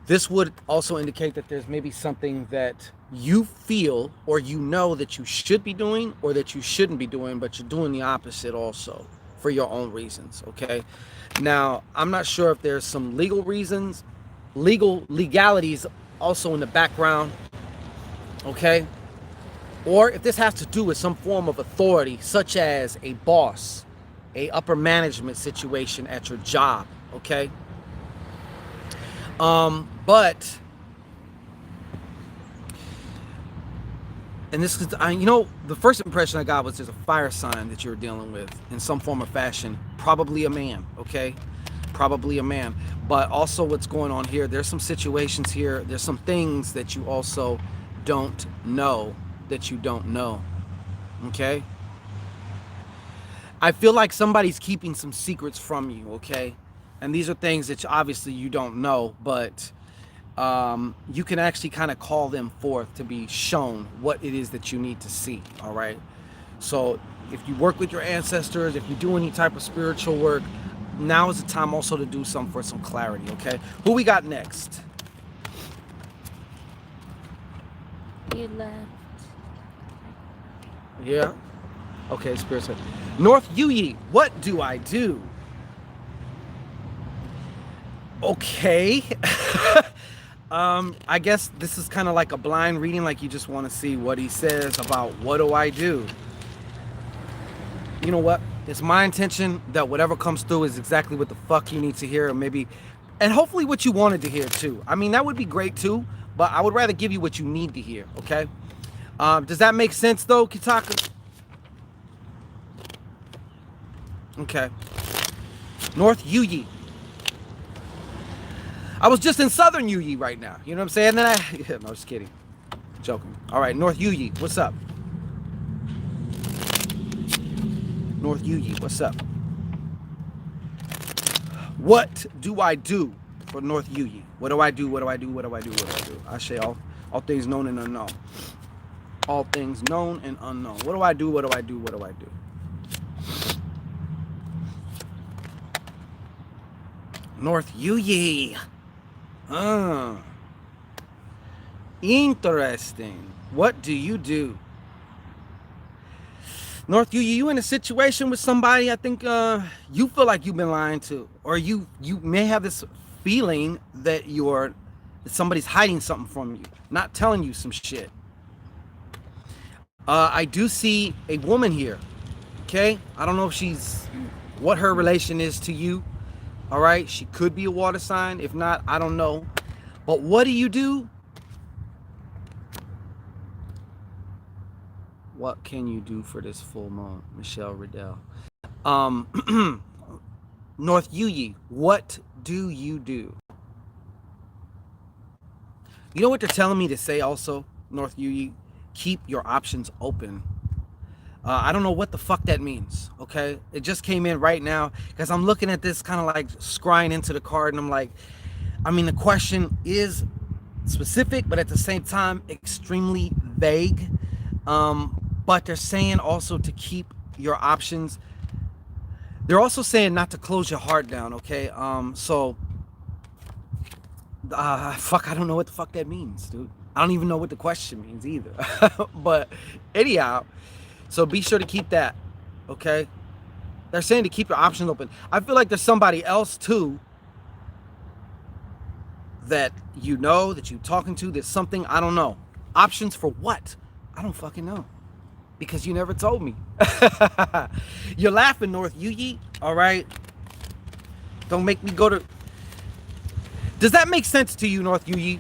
this would also indicate that there's maybe something that you feel or you know that you should be doing or that you shouldn't be doing, but you're doing the opposite also for your own reasons, okay? Now, I'm not sure if there's some legal reasons, legalities also in the background, okay? Or if this has to do with some form of authority, such as a boss, a upper management situation at your job, okay? But, and this is, you know, the first impression I got was there's a fire sign that you're dealing with in some form or fashion, probably a man, okay? Probably a man. But also what's going on here, there's some situations here, there's some things that you also don't know that you don't know, okay? I feel like somebody's keeping some secrets from you, okay? And these are things that obviously you don't know, but you can actually kind of call them forth to be shown what it is that you need to see, all right? So if you work with your ancestors, if you do any type of spiritual work, now is the time also to do something for some clarity, okay? Who we got next? You left. Yeah? Okay, Spirit said. North Yuyi, what do I do? Okay. I guess this is kind of like a blind reading, like you just want to see what he says about what do I do. You know what? It's my intention that whatever comes through is exactly what the fuck you need to hear, or maybe, and hopefully what you wanted to hear too. I mean, that would be great too, but I would rather give you what you need to hear, okay? Does that make sense though, Kitaka? Okay. North Yuyi. I was just in southern Yuyi right now. You know what I'm saying? Then no, just kidding. Joking. All right, North Yuyi, what's up? North Yuyi, what's up? What do I do for North Yuyi? What do I do? What do I do? What do I do? What do I do? I say all things known and unknown. All things known and unknown. What do I do? What do I do? What do I do? North Yuyi. Interesting. What do you do? North Yuyi, you in a situation with somebody I think you feel like you've been lying to, or you may have this feeling that somebody's hiding something from you, not telling you some shit. I do see a woman here. Okay, I don't know if what her relation is to you. All right, she could be a water sign. If not, I don't know. But what do? What can you do for this full moon? Michelle Riddell. North Yuyi, what do you do? You know what they're telling me to say also, North Yuyi? Keep your options open. I don't know what the fuck that means, okay? It just came in right now because I'm looking at this kind of like scrying into the card, and I'm like, I mean, the question is specific, but at the same time, extremely vague. But they're saying also to keep your options. They're also saying not to close your heart down, okay? Fuck, I don't know what the fuck that means, dude. I don't even know what the question means either. But anyhow, so be sure to keep that, okay? They're saying to keep your options open. I feel like there's somebody else too that you know, that you're talking to. There's something, I don't know. Options for what? I don't fucking know. Because you never told me. You're laughing, North Yuyi, all right? Don't make me go to... Does that make sense to you, North Yuyi?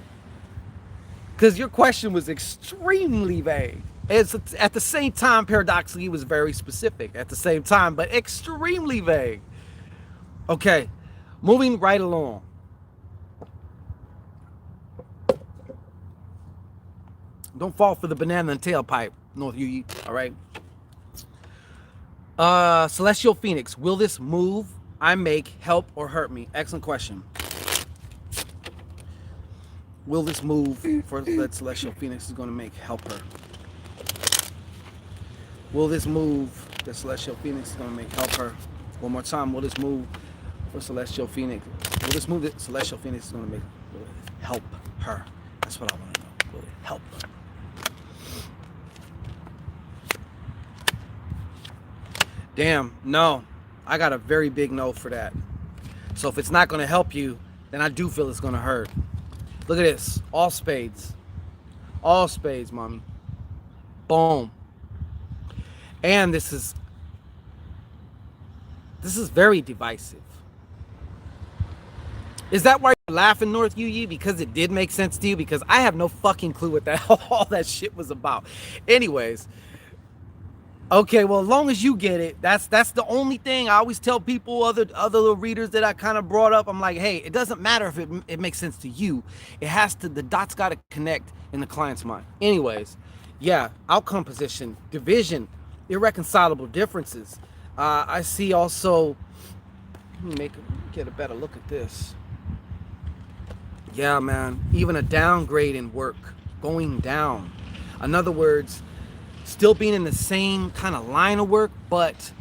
Because your question was extremely vague. It's at the same time, paradoxically, it was very specific at the same time, but extremely vague. Okay, moving right along. Don't fall for the banana and tailpipe, North Yuyi, all right? Celestial Phoenix, will this move I make help or hurt me? Excellent question. Will this move that Celestial Phoenix is going to make help her? Will this move that Celestial Phoenix is going to make help her? One more time. Will this move for Celestial Phoenix? Will this move that Celestial Phoenix is going to make help her? That's what I want to know. Will it help her? Damn, no. I got a very big no for that. So if it's not going to help you, then I do feel it's going to hurt. Look at this. All spades. All spades, mommy. Boom. And this is very divisive. Is that why you're laughing, North Yuyi? Because it did make sense to you? Because I have no fucking clue what all that shit was about. Anyways. Okay, well, as long as you get it, that's the only thing I always tell people, other little readers that I kind of brought up. I'm like, hey, it doesn't matter if it makes sense to you. It has to, the dots got to connect in the client's mind. Anyways, yeah, outcome position, division, irreconcilable differences. I see also, let me get a better look at this. Yeah, man, even a downgrade in work, going down. In other words, still being in the same kind of line of work, but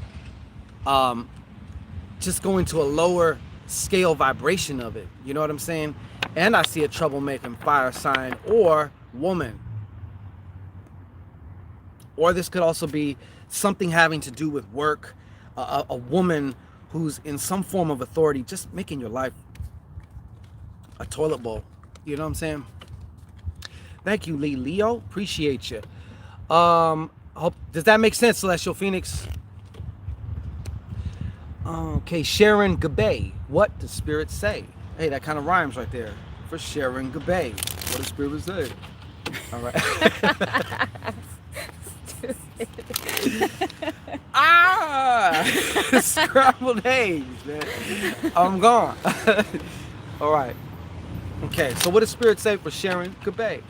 just going to a lower scale vibration of it. You know what I'm saying? And I see a troublemaking fire sign or woman. Or this could also be something having to do with work. A woman who's in some form of authority, just making your life a toilet bowl. You know what I'm saying? Thank you, Leo. Appreciate you. Does that make sense, Celestial Phoenix? Okay, Sharon Gabay. What does Spirit say? Hey, that kind of rhymes right there. For Sharon Gabay. What does Spirit say? All right. Scrambled eggs, man. I'm gone. All right. Okay, so what does Spirit say for Sharon Gabay?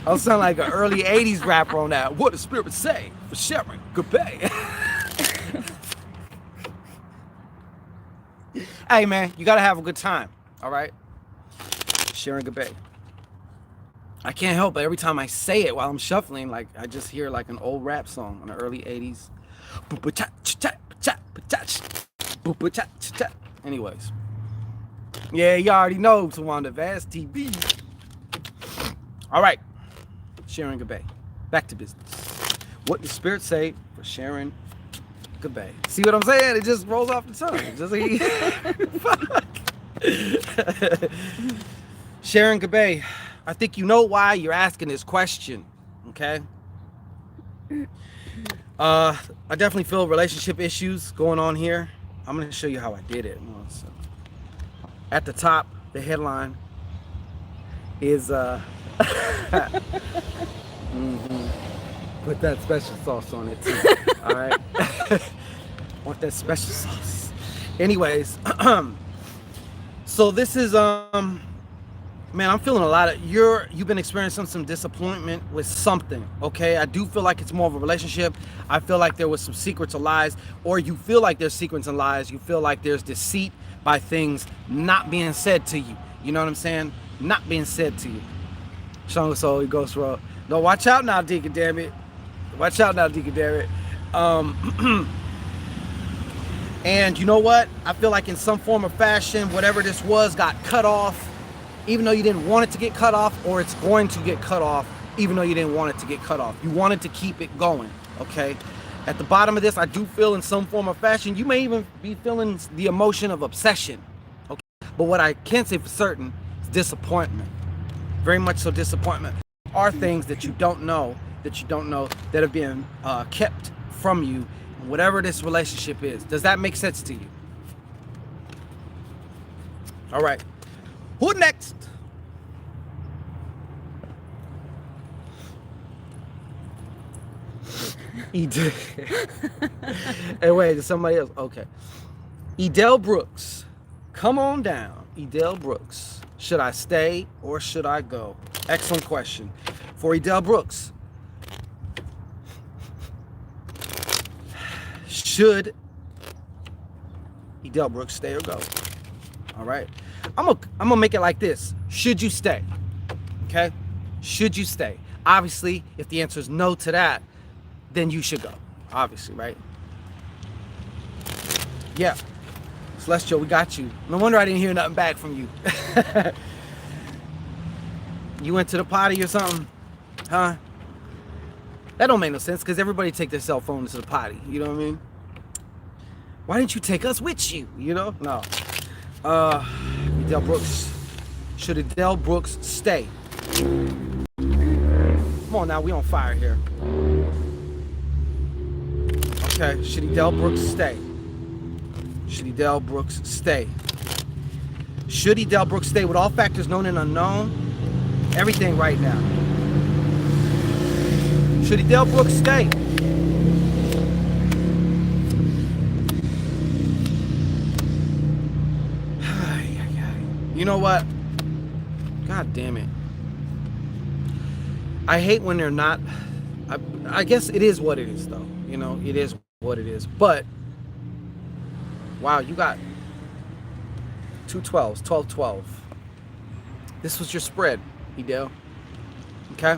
I'll sound like an early 80s rapper on that. What the spirit say for sharing goodbye. Hey man, you gotta have a good time, all right? Sharing goodbye. I can't help it. Every time I say it while I'm shuffling, like I just hear like an old rap song in the early 80s. Anyways. Yeah, you already know Tawanda Vast TV. All right. Sharing goodbye. Back to business. What does spirit say for sharing goodbye? See what I'm saying? It just rolls off the tongue. Just like, sharing goodbye. I think you know why you're asking this question. Okay. I definitely feel relationship issues going on here. I'm gonna show you how I did it. So, at the top, the headline is put that special sauce on it too. All right. Want that special sauce. Anyways, so this is man, I'm feeling a lot of you've been experiencing some disappointment with something. Okay, I do feel like it's more of a relationship. I feel like there was some secrets or lies, or you feel like there's secrets and lies. You feel like there's deceit by things not being said to you. You know what I'm saying? Not being said to you. So he goes for no, watch out now, Deacon, damn it. Watch out now, Deacon, damn it. And you know what? I feel like in some form or fashion, whatever this was got cut off, even though you didn't want it to get cut off, or it's going to get cut off, even though you didn't want it to get cut off. You wanted to keep it going, okay? At the bottom of this, I do feel in some form or fashion, you may even be feeling the emotion of obsession, okay? But what I can say for certain is disappointment. Very much so disappointment. Are things that you don't know, that have been kept from you, whatever this relationship is. Does that make sense to you? All right. Who next? Hey, wait, there's somebody else. Okay. Edel Brooks. Come on down. Edel Brooks. Should I stay or should I go? Excellent question. For Edel Brooks. Should Edel Brooks stay or go? All right. I'm gonna make it like this. Should you stay? Okay? Should you stay? Obviously, if the answer is no to that, then you should go. Obviously, right? Yeah. Celestial, we got you. No wonder I didn't hear nothing back from you. You went to the potty or something? Huh? That don't make no sense because everybody take their cell phones to the potty. You know what I mean? Why didn't you take us with you? You know? No. Edel Brooks. Should Edel Brooks stay? Come on now, we on fire here. Okay, should Edel Brooks stay? Should Edel Brooks stay? Should Edel Brooks stay with all factors known and unknown? Everything right now. Should Edel Brooks stay? You know what? God damn it. I hate when they're not. I guess it is what it is, though. You know, it is what it is. But, wow, you got 2 12s, 12, 12. This was your spread, Edel. Okay?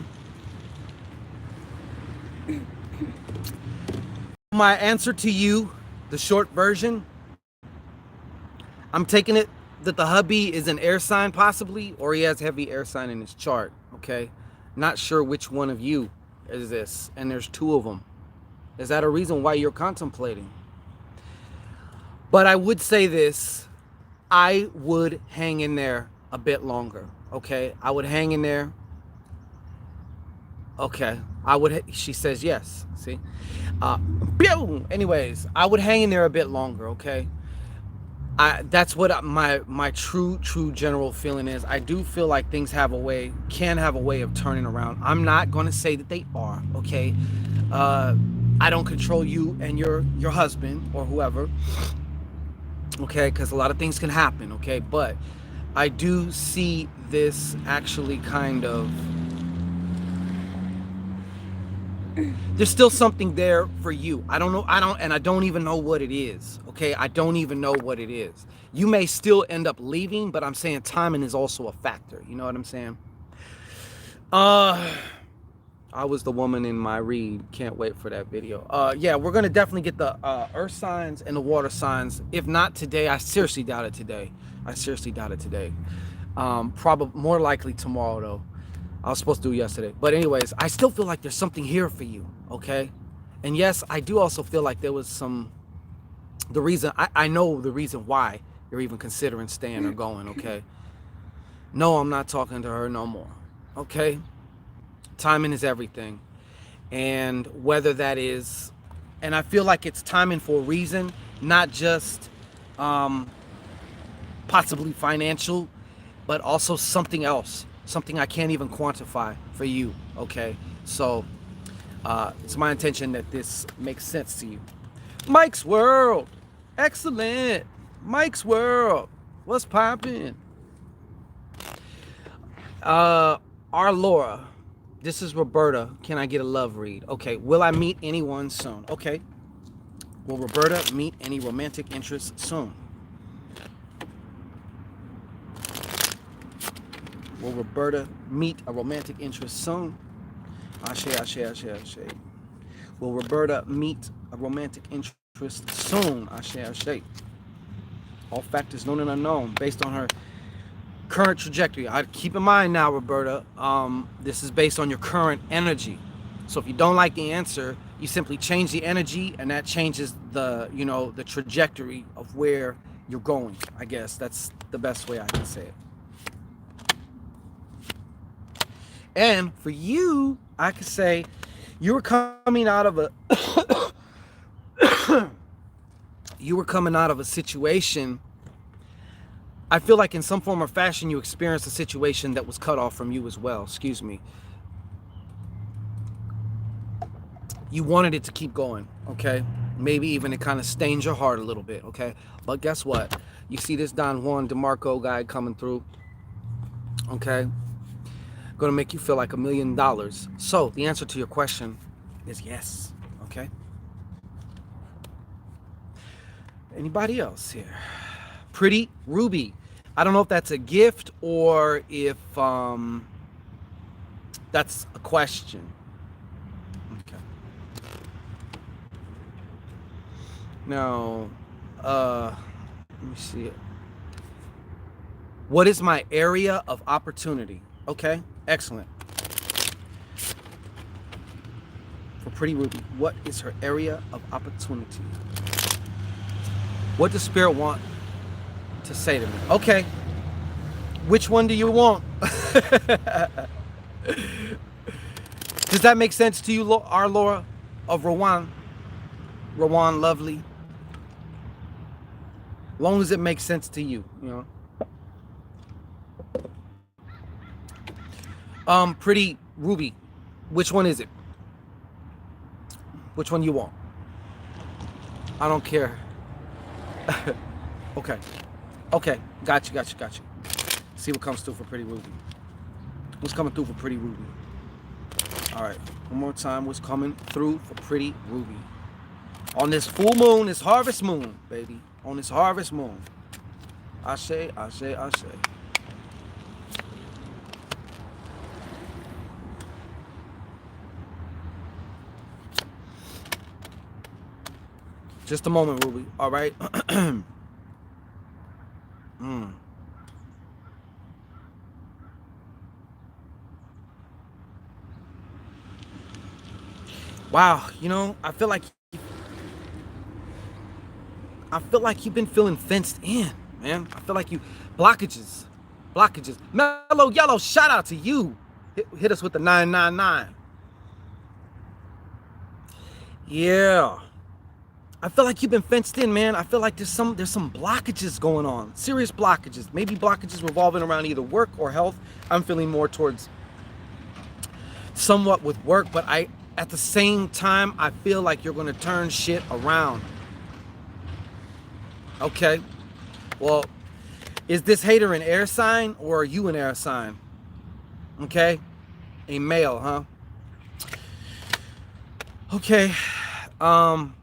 My answer to you, the short version, I'm taking it that the hubby is an air sign possibly, or he has heavy air sign in his chart, okay? Not sure which one of you is this, and there's 2 of them. Is that a reason why you're contemplating? But I would say this, I would hang in there a bit longer, okay? I would hang in there. Okay, I would, she says yes, see? Anyways, I would hang in there a bit longer, okay? That's what my true general feeling is. I do feel like things can have a way of turning around. I'm not going to say that they are, okay? I don't control you and your husband or whoever, okay? Because a lot of things can happen, okay? But I do see this actually kind of There's still something there for you. I don't know. I don't even know what it is. Okay. I don't even know what it is. You may still end up leaving, but I'm saying timing is also a factor. You know what I'm saying? I was the woman in my read. Can't wait for that video. Yeah, we're gonna definitely get the earth signs and the water signs. If not today, I seriously doubt it today. I seriously doubt it today. Probably more likely tomorrow though. I was supposed to do yesterday. But anyways, I still feel like there's something here for you, okay? And yes, I do also feel like there was the reason, I know the reason why you're even considering staying or going, okay? No, I'm not talking to her no more, okay? Timing is everything. And whether that is, and I feel like it's timing for a reason, not just possibly financial, but also something else, something I can't even quantify for you, okay? So it's my intention that this makes sense to you. Mike's World, excellent. Mike's World, what's poppin'? Our Laura, this is Roberta. Can I get a love read? Okay, will I meet anyone soon? Okay, will Roberta meet any romantic interest soon? Will Roberta meet a romantic interest soon? Ashe, ashe, ashe, ashe. Will Roberta meet a romantic interest soon? Ashe, ashe. All factors known and unknown based on her current trajectory. I keep in mind now, Roberta, this is based on your current energy. So if you don't like the answer, you simply change the energy, and that changes the, you know, the trajectory of where you're going. I guess that's the best way I can say it. And for you, I could say you were coming out of a you were coming out of a situation. I feel like in some form or fashion you experienced a situation that was cut off from you as well. Excuse me. You wanted it to keep going, okay? Maybe even it kind of stains your heart a little bit, okay? But guess what? You see this Don Juan DeMarco guy coming through, okay? Gonna make you feel like $1 million. So the answer to your question is yes, okay? Anybody else here? Pretty Ruby. I don't know if that's a gift or if that's a question. Okay. Now, let me see it. What is my area of opportunity? Okay, excellent. For Pretty Ruby, what is her area of opportunity? What does Spirit want to say to me? Okay, which one do you want? Does that make sense to you, our Laura of Rowan? Rowan Lovely? Long as it makes sense to you, you know. Pretty Ruby, which one is it? Which one you want? I don't care. Okay. Okay. Got you. See what comes through for Pretty Ruby. What's coming through for Pretty Ruby? All right. One more time. What's coming through for Pretty Ruby? On this full moon, this harvest moon, baby. On this harvest moon. Ashe. Just a moment, Ruby. All right. Wow, you know, I feel like you've been feeling fenced in, man. I feel like you blockages. Mellow Yellow, shout out to you. Hit us with the 999. Yeah. I feel like you've been fenced in, man. I feel like there's some blockages going on. Serious blockages. Maybe blockages revolving around either work or health. I'm feeling more towards somewhat with work, but at the same time, I feel like you're going to turn shit around. Okay. Well, is this hater an air sign or are you an air sign? Okay. A male, huh? Okay. Um,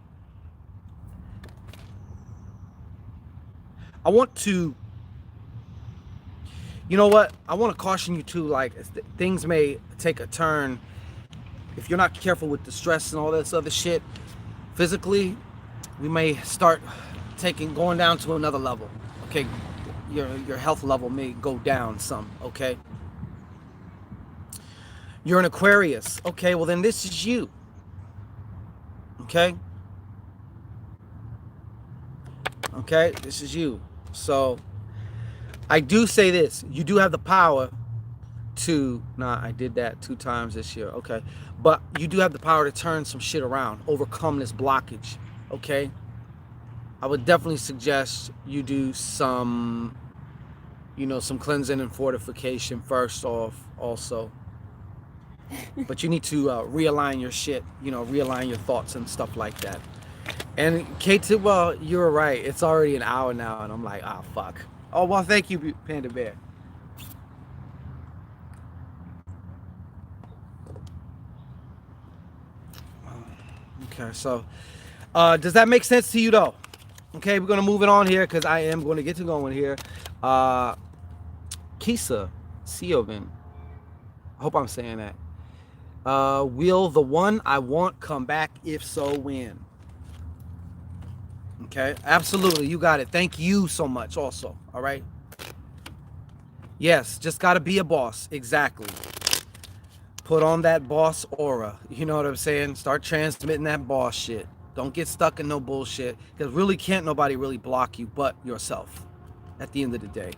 I want to, you know what? I want to caution you too. Like, things may take a turn if you're not careful with the stress and all this other shit. Physically, we may start going down to another level. Okay, your health level may go down some. Okay, you're an Aquarius. Okay, well then this is you. Okay, okay, this is you. So I do say this: you do have the power to. Nah, I did that 2 times this year. Okay, but you do have the power to turn some shit around, overcome this blockage. Okay, I would definitely suggest you do some, some cleansing and fortification first off also. But you need to realign your shit, realign your thoughts and stuff like that. And Kate, well, you're right. It's already an hour now, and I'm like, ah, fuck. Oh, well, thank you, Panda Bear. Okay, so does that make sense to you, though? Okay, we're going to move it on here because I am going to get to going here. Kisa Siovin. I hope I'm saying that. Will the one I want come back? If so, when? Okay, absolutely. You got it. Thank you so much also. All right. Yes, just got to be a boss. Exactly. Put on that boss aura. You know what I'm saying? Start transmitting that boss shit. Don't get stuck in no bullshit. Because really can't nobody really block you but yourself. At the end of the day.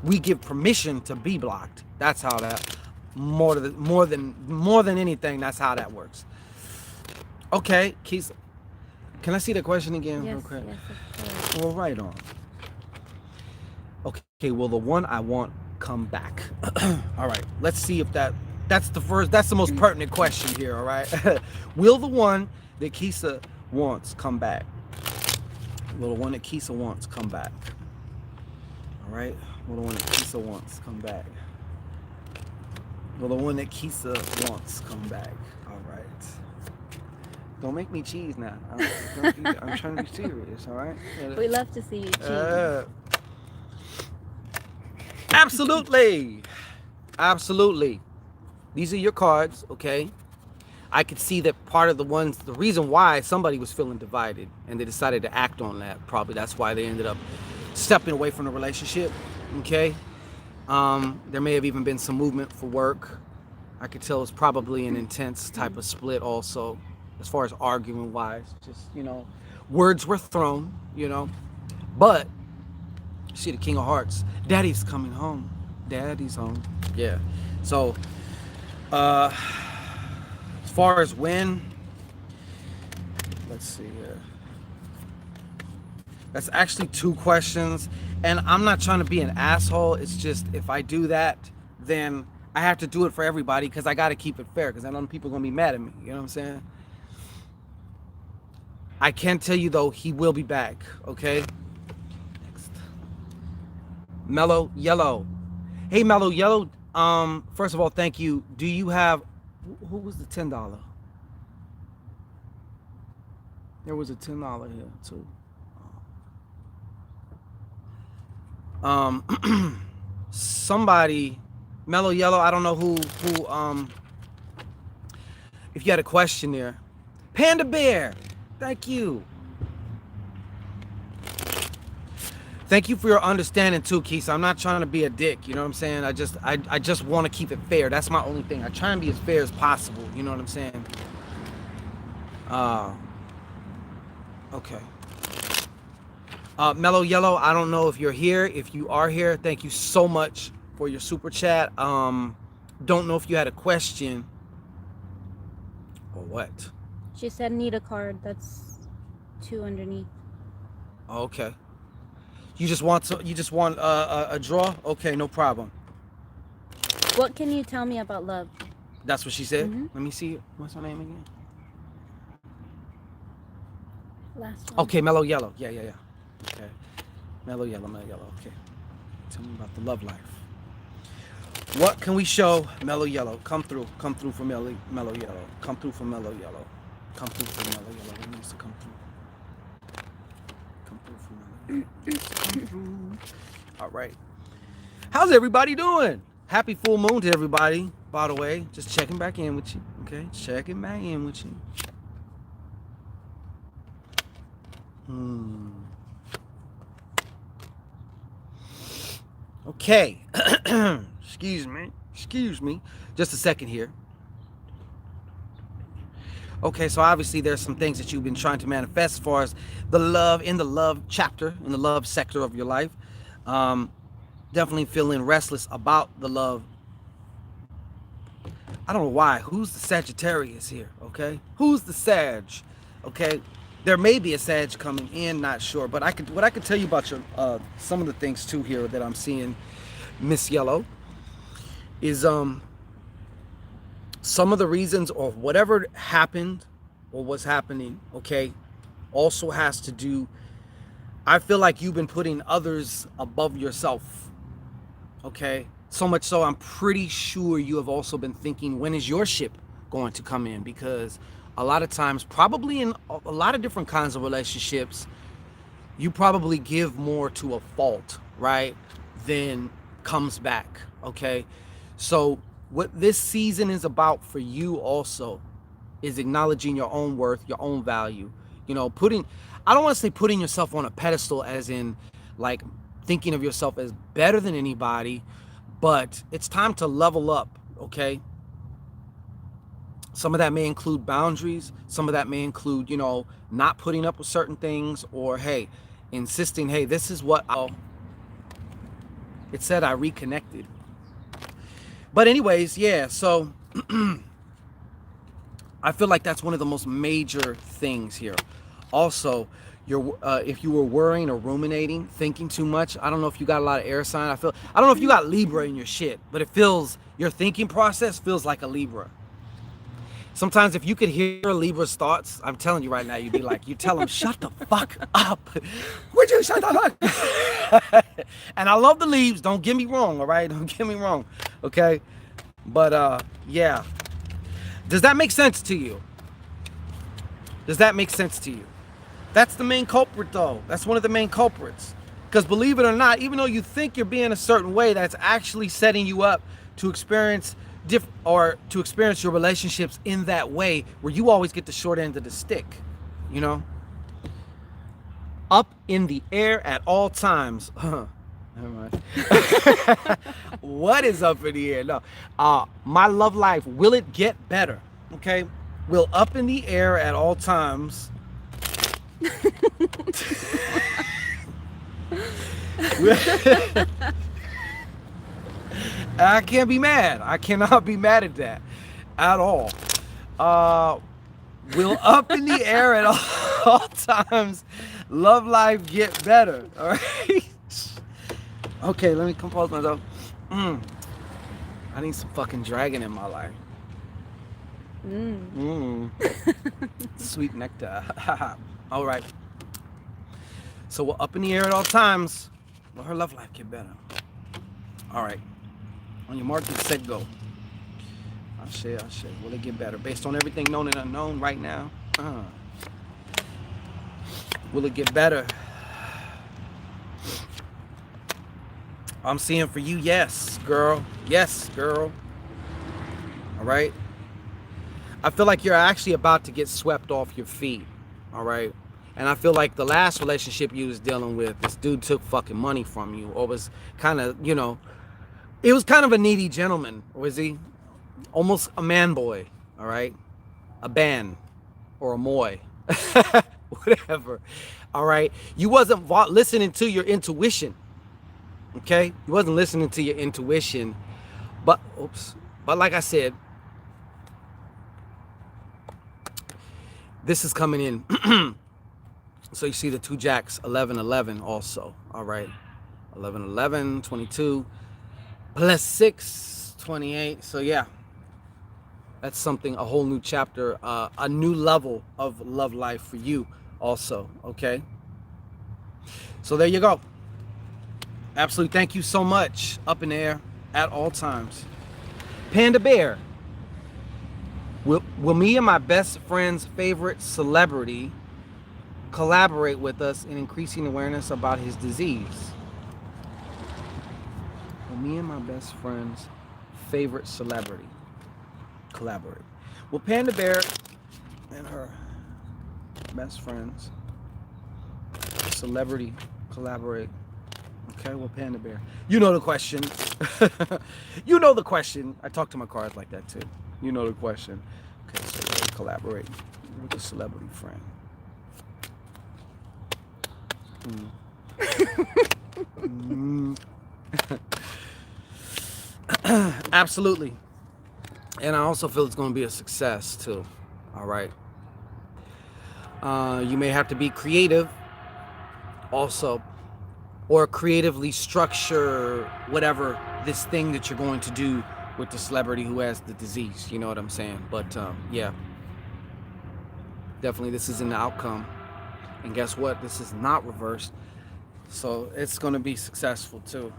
We give permission to be blocked. That's how that, more than anything, that's how that works. Okay, Keith. Can I see the question again? Yes, real quick? yes, of course. Well, right on. Okay, will the one I want come back? All right, let's see if that's the most pertinent question here, all right? Will the one that Kisa wants come back? Will the one that Kisa wants come back? All right, will the one that Kisa wants come back? Will the one that Kisa wants come back? All right. Don't make me cheese now. I'm trying to be serious, all right? We love to see you cheese. Absolutely. Absolutely. These are your cards, okay? I could see that part of the reason why somebody was feeling divided and they decided to act on that, probably that's why they ended up stepping away from the relationship, okay? There may have even been some movement for work. I could tell it's probably an intense type of split also, as far as arguing wise. Just, words were thrown, But, see the King of Hearts. Daddy's coming home. Daddy's home. Yeah. So, as far as when, let's see here. That's actually 2 questions. And I'm not trying to be an asshole. It's just if I do that, then I have to do it for everybody because I got to keep it fair because I know people are going to be mad at me. You know what I'm saying? I can tell you, though, he will be back. Okay? Next. Mellow Yellow. Hey, Mellow Yellow. First of all, thank you. Do you have... Who was the $10? There was a $10 here, too. Somebody, Mellow Yellow, I don't know who, if you had a question there. Panda Bear, thank you. Thank you for your understanding too, Keith. I'm not trying to be a dick, you know what I'm saying? I just want to keep it fair. That's my only thing. I try and be as fair as possible, you know what I'm saying? Okay. Mellow Yellow, I don't know if you're here. If you are here, thank you so much for your super chat. Don't know if you had a question or what. She said need a card. That's 2 underneath. Okay. You just want a draw? Okay, no problem. What can you tell me about love? That's what she said? Mm-hmm. Let me see. What's her name again? Last one. Okay, Mellow Yellow. Yeah. Okay. Mellow Yellow. Okay. Tell me about the love life. What can we show Mellow Yellow? Come through for Mellow Yellow. Come through for Mellow Yellow. Come through for another yellow. It needs to come through. Come through for another yellow. Come through. All right. How's everybody doing? Happy full moon to everybody, by the way. Just checking back in with you. Okay? Checking back in with you. Okay. Excuse me. Just a second here. Okay, so obviously there's some things that you've been trying to manifest as far as the love chapter, in the love sector of your life. Definitely feeling restless about the love. I don't know why. Who's the Sagittarius here? Okay, who's the Sag? Okay, there may be a Sag coming in, not sure, but what I could tell you about your some of the things too here that I'm seeing, Miss Yellow, is some of the reasons or whatever happened or what's happening, okay, also has to do, I feel like you've been putting others above yourself, okay? So much so I'm pretty sure you have also been thinking, when is your ship going to come in? Because a lot of times, probably in a lot of different kinds of relationships, you probably give more to a fault, right, than comes back, okay? So what this season is about for you also is acknowledging your own worth, your own value. You know, I don't want to say putting yourself on a pedestal as in like thinking of yourself as better than anybody, but it's time to level up, okay? Some of that may include boundaries. Some of that may include, you know, not putting up with certain things, or, hey, insisting, hey, this is what it said I reconnected. But anyways, yeah, so I feel like that's one of the most major things here. Also, if you were worrying or ruminating, thinking too much, I don't know if you got a lot of air sign. I don't know if you got Libra in your shit, but your thinking process feels like a Libra. Sometimes if you could hear Libra's thoughts, I'm telling you right now, you'd be like, you tell them, shut the fuck up. Would you shut the fuck? And I love the leaves. Don't get me wrong, all right? Don't get me wrong, okay? But, yeah. Does that make sense to you? Does that make sense to you? That's the main culprit, though. That's one of the main culprits. Because believe it or not, even though you think you're being a certain way, that's actually setting you up to experience your relationships in that way where you always get the short end of the stick, you know? Up in the air at all times. Never mind. What is up in the air? No. My love life, will it get better? Okay? Will up in the air at all times. I can't be mad. I cannot be mad at that at all. Will up in the air at all times. Love life get better. All right. Okay, let me compose myself. I need some fucking dragon in my life. Sweet nectar. All right. So we're up in the air at all times. Will her love life get better? All right. On your mark, get set, go. I'll share. Will it get better? Based on everything known and unknown right now. Will it get better? I'm seeing for you, yes, girl. Yes, girl. All right. I feel like you're actually about to get swept off your feet. All right. And I feel like the last relationship you was dealing with, this dude took fucking money from you, or was kind of, you know, it was kind of a needy gentleman, was he? Almost a man boy, all right? A ban or a moy, whatever, all right? You wasn't listening to your intuition, okay? You wasn't listening to your intuition, but like I said, this is coming in. So you see the two jacks, 11, 11 also, all right? 11, 11, 22. Plus 6, 28. So yeah, that's something, a whole new chapter, a new level of love life for you also, okay? So there you go. Absolutely, thank you so much. Up in the air at all times. Panda Bear. Will me and my best friend's favorite celebrity collaborate with us in increasing awareness about his disease? Will me and my best friend's favorite celebrity collaborate? Will Panda Bear and her best friends celebrity collaborate? Okay, well, Panda Bear. You know the question. You know the question. I talk to my cards like that too. You know the question. Okay, so we'll collaborate with a celebrity friend. Absolutely. And I also feel it's going to be a success too. All right. You may have to be creative also, or creatively structure whatever this thing that you're going to do with the celebrity who has the disease. You know what I'm saying? But yeah, definitely this is an outcome. And guess what? This is not reversed. So it's going to be successful too.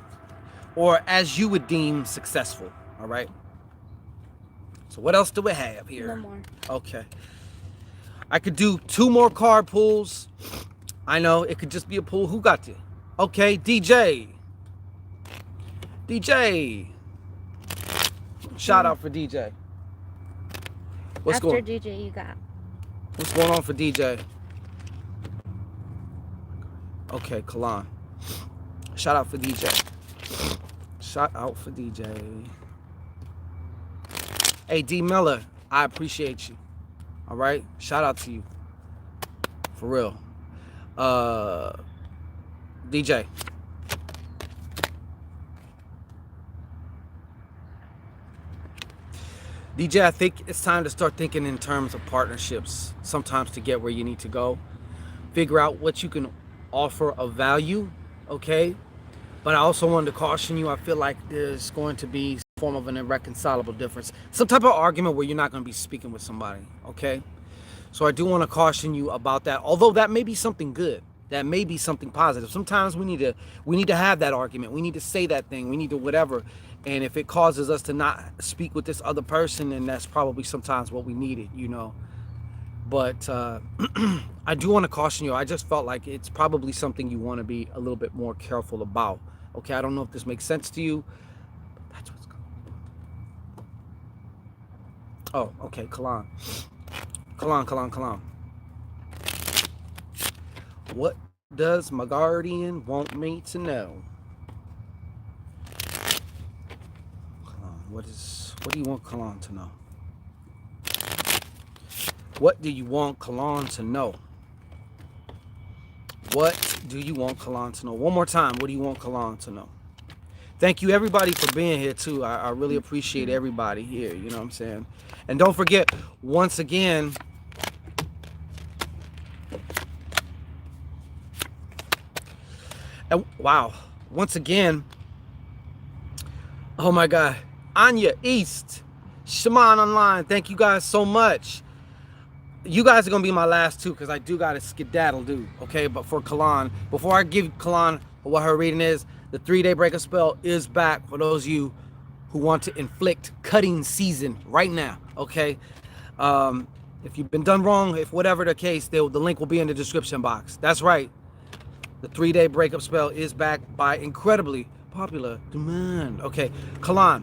Or as you would deem successful. All right. So what else do we have here? No more. Okay. I could do 2 more card pulls. I know it could just be a pull. Who got you? Okay, DJ. DJ. Shout out for DJ. What's After going? DJ, you got. What's going on for DJ? Okay, Kalan. Shout out for DJ. Shout out for DJ. Hey, D Miller, I appreciate you. All right, shout out to you. For real. DJ. DJ, I think it's time to start thinking in terms of partnerships sometimes to get where you need to go. Figure out what you can offer of value, okay? But I also wanted to caution you, I feel like there's going to be some form of an irreconcilable difference. Some type of argument where you're not going to be speaking with somebody, okay? So I do want to caution you about that, although that may be something good. That may be something positive. Sometimes we need to have that argument. We need to say that thing. We need to whatever. And if it causes us to not speak with this other person, then that's probably sometimes what we needed, you know. But I do want to caution you. I just felt like it's probably something you want to be a little bit more careful about. Okay, I don't know if this makes sense to you. But that's what's going on. Oh, okay, Kalan. Kalan. What does my guardian want me to know? What do you want Kalan to know? What do you want Kalan to know? What do you want Kalan to know? One more time, what do you want Kalan to know? Thank you everybody for being here too. I really appreciate everybody here, you know what I'm saying? And don't forget, once again, wow, once again, oh my God, Anya East, Shaman Online, thank you guys so much. You guys are going to be my last 2 because I do got to skedaddle, dude, okay? But for Kalan, before I give Kalan what her reading is, the 3-day breakup spell is back for those of you who want to inflict cutting season right now, okay? If you've been done wrong, if whatever the case, the link will be in the description box. That's right. The 3-day breakup spell is back by incredibly popular demand. Okay, Kalan,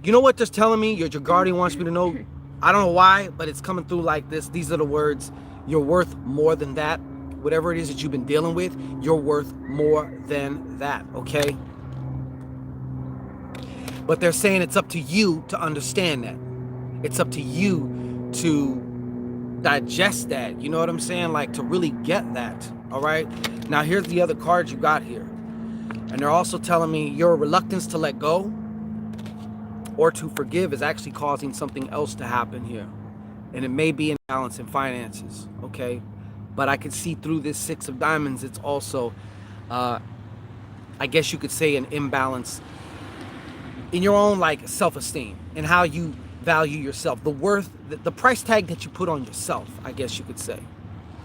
you know what they're telling me? Your guardian wants me to know. I don't know why, but it's coming through like this. These are the words. You're worth more than that. Whatever it is that you've been dealing with, you're worth more than that, okay? But they're saying it's up to you to understand that. It's up to you to digest that. You know what I'm saying? Like to really get that, all right? Now, here's the other cards you got here. And they're also telling me your reluctance to let go or to forgive is actually causing something else to happen here. And it may be an imbalance in finances, okay? But I can see through this 6 of diamonds, it's also, I guess you could say, an imbalance in your own like self-esteem and how you value yourself. The worth, the price tag that you put on yourself, I guess you could say,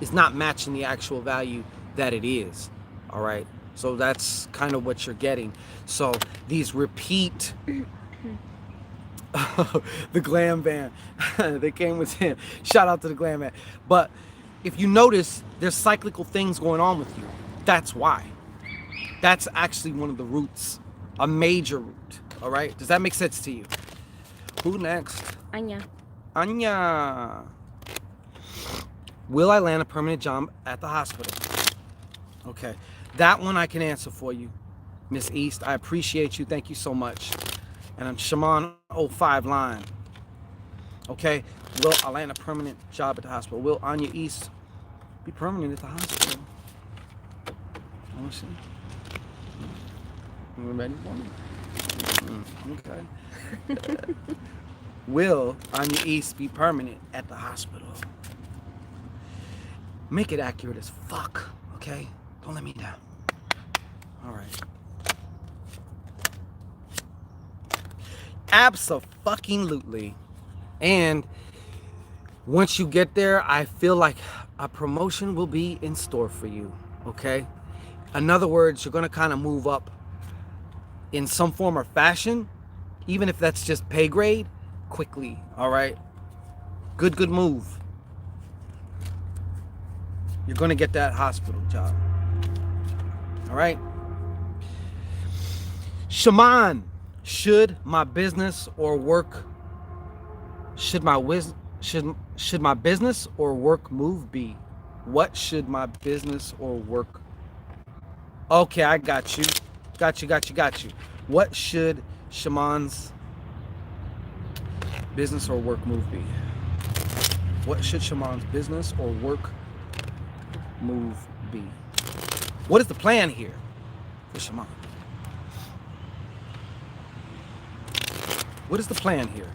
is not matching the actual value that it is, all right? So that's kind of what you're getting. So these repeat The glam van. They came with him. Shout out to the glam van. But if you notice, there's cyclical things going on with you. That's why. That's actually one of the roots, a major root. All right. Does that make sense to you? Who next? Anya. Anya. Will I land a permanent job at the hospital? Okay. That one I can answer for you, Miss East. I appreciate you. Thank you so much. And I'm Shaman 05 line. Okay. Will I land a permanent job at the hospital? Will Anya East be permanent at the hospital? I want to see. You ready for me? Okay. Will Anya East be permanent at the hospital? Make it accurate as fuck, okay? Don't let me down. All right. Abso-fucking-lutely. And once you get there, I feel like a promotion will be in store for you, okay? In other words, you're going to kind of move up in some form or fashion, even if that's just pay grade, quickly, all right? Good move. You're going to get that hospital job, all right? Shaman, should my business or work, should my business or work move be? What should my business or work? Okay, I got you. Got you. What should Shaman's business or work move be? What should Shaman's business or work move be? What is the plan here for Shaman? What is the plan here?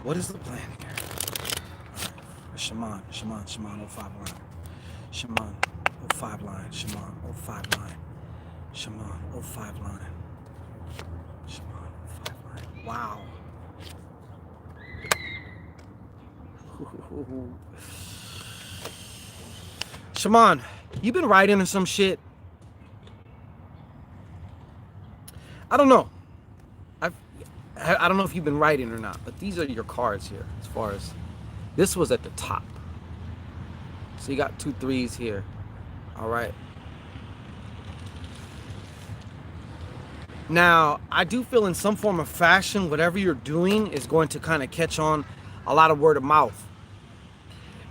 What is the plan here? Shaman 05 line. Shaman 05 line. Shaman 05 line. Shaman 05 line. Shaman 05 line. Wow. Shaman, you been writing or some shit? I don't know. I don't know if you've been writing or not, but these are your cards here. As far as this was at the top, so you got 2 3s here. All right. Now I do feel in some form of fashion, whatever you're doing is going to kind of catch on a lot of word of mouth.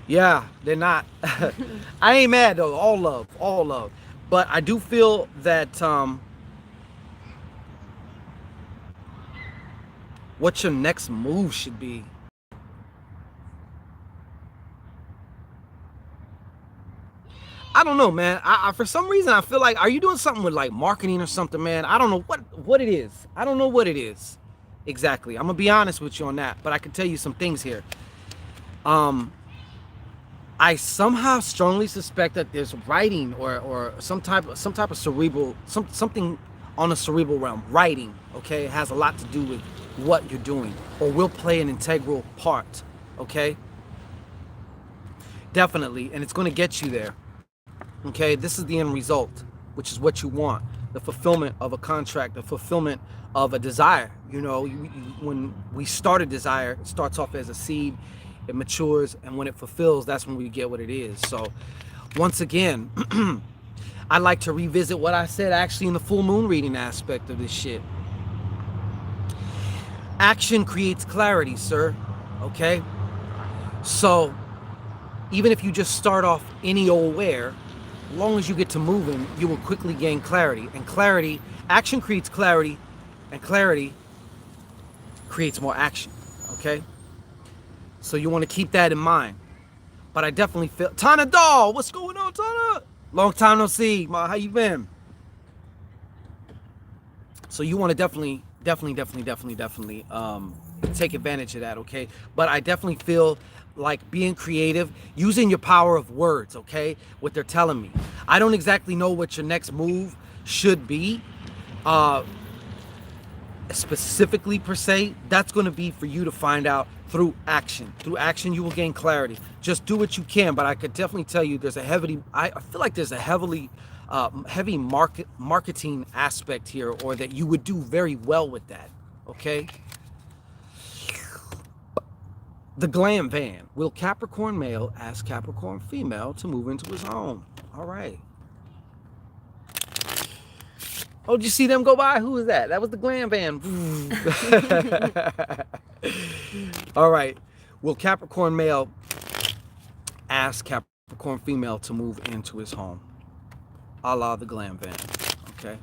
Yeah, they're not. I ain't mad though. All love. But I do feel that what your next move should be. I don't know, man. I for some reason I feel like, are you doing something with like marketing or something, man? I don't know what it is. I don't know what it is exactly. I'm gonna be honest with you on that, but I can tell you some things here. I somehow strongly suspect that there's writing or some type of cerebral something on a cerebral realm. Writing, okay, it has a lot to do with what you're doing, or will play an integral part, okay? Definitely, and it's going to get you there, okay? This is the end result, which is what you want, the fulfillment of a contract, the fulfillment of a desire. You know, when we start a desire, it starts off as a seed, it matures, and when it fulfills, that's when we get what it is. So once again, I'd like to revisit what I said actually in the full moon reading aspect of this shit. Action creates clarity, sir. Okay? So, even if you just start off any old where, as long as you get to moving, you will quickly gain clarity. And clarity, action creates clarity, and clarity creates more action. Okay? So you want to keep that in mind. But I definitely feel... Tana Doll! What's going on, Tana? Long time no see. Ma, how you been? So you want to definitely take advantage of that, okay? But I definitely feel like being creative, using your power of words, okay? What they're telling me. I don't exactly know what your next move should be, specifically per se. That's going to be for you to find out through action. Through action, you will gain clarity. Just do what you can, but I could definitely tell you there's a heavily, I feel like there's a heavily heavy marketing aspect here, or that you would do very well with that. Okay. The glam van. Will Capricorn male ask Capricorn female to move into his home? All right. Oh, did you see them go by? Who was that? That was the glam van. All right. Will Capricorn male ask Capricorn female to move into his home? A la the glam van. Okay.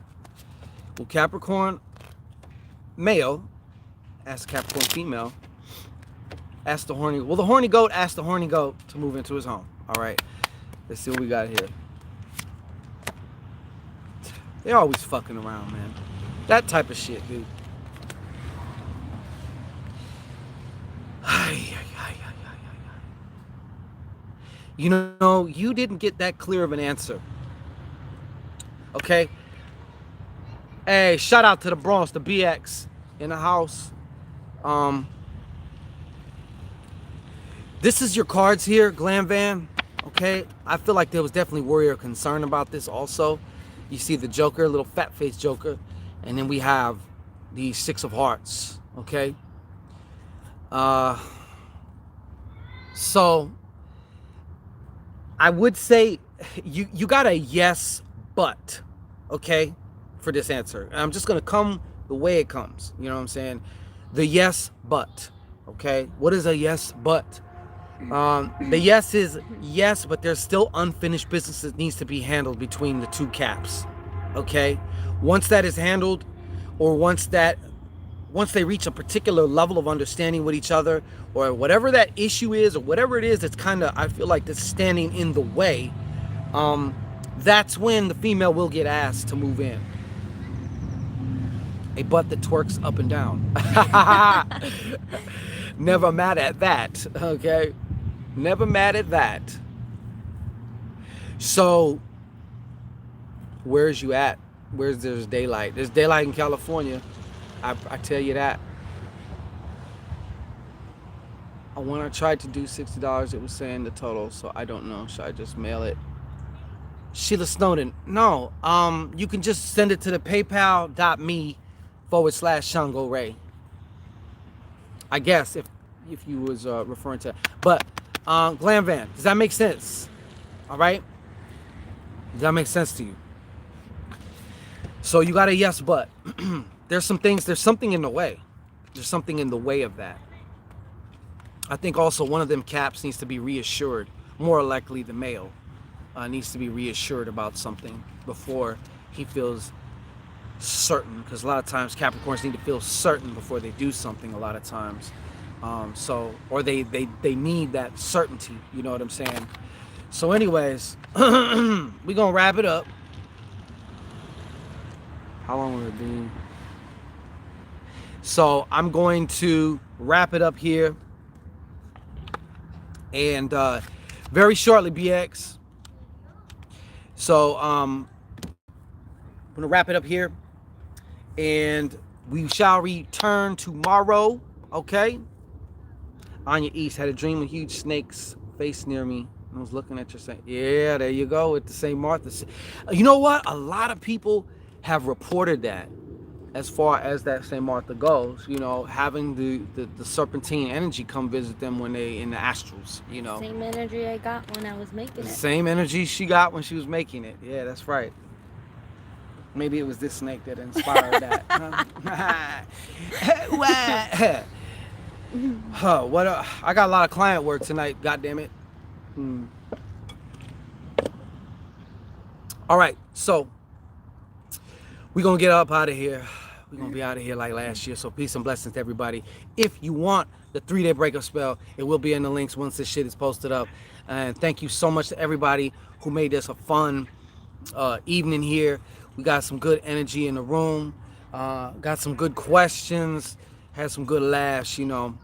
Will Capricorn male ask Capricorn female, ask the horny, will the horny goat ask the horny goat to move into his home? All right. Let's see what we got here. They're always fucking around, man. That type of shit, dude. You know, you didn't get that clear of an answer. Okay? Hey, shout out to the Bronx, the BX in the house. This is your cards here, Glam Van. Okay? I feel like there was definitely worry or concern about this also. You see the Joker, little fat face Joker. And then we have the Six of Hearts. Okay? So I would say you got a yes, but, okay, for this answer. And I'm just going to come the way it comes. You know what I'm saying? The yes, but, okay? What is a yes, but? The yes is yes, but there's still unfinished business that needs to be handled between the two caps, okay? Once that is handled, or once they reach a particular level of understanding with each other, or whatever that issue is, or whatever it is that's kind of, I feel like, that's standing in the way, that's when the female will get asked to move in. A butt that twerks up and down. Never mad at that, okay? Never mad at that. So, where's you at? Where's there's daylight? There's daylight in California. I tell you that. When I tried to do $60, it was saying the total, so I don't know. Should I just mail it? Sheila Snowden. No, you can just send it to the paypal.me/Shango Ray. I guess if you was referring to, but Glam Van, does that make sense? All right, does that make sense to you? So you got a yes, but there's something in the way. There's something in the way of that. I think also one of them caps needs to be reassured. More likely the male needs to be reassured about something before he feels certain, because a lot of times Capricorns need to feel certain before they do something a lot of times. Or they need that certainty, you know what I'm saying? So anyways, we're gonna wrap it up. How long will it be? So I'm going to wrap it up here, and very shortly, BX. So I'm gonna wrap it up here, and we shall return tomorrow. Okay. Anya East had a dream of huge snake's face near me. I was looking at your saying, yeah, there you go with the St. Martha. You know what? A lot of people have reported that, as far as that St. Martha goes, you know, having the serpentine energy come visit them when they in the astrals, you know. Same energy I got when I was making it. Same energy she got when she was making it. Yeah, that's right. Maybe it was this snake that inspired that. What? I got a lot of client work tonight. God damn it. All right, so we're gonna get up out of here. We're gonna be out of here like last year. So peace and blessings to everybody. If you want the 3-day breakup spell, it will be in the links once this shit is posted up. And thank you so much to everybody who made this a fun evening here. We got some good energy in the room. Got some good questions. Had some good laughs, you know.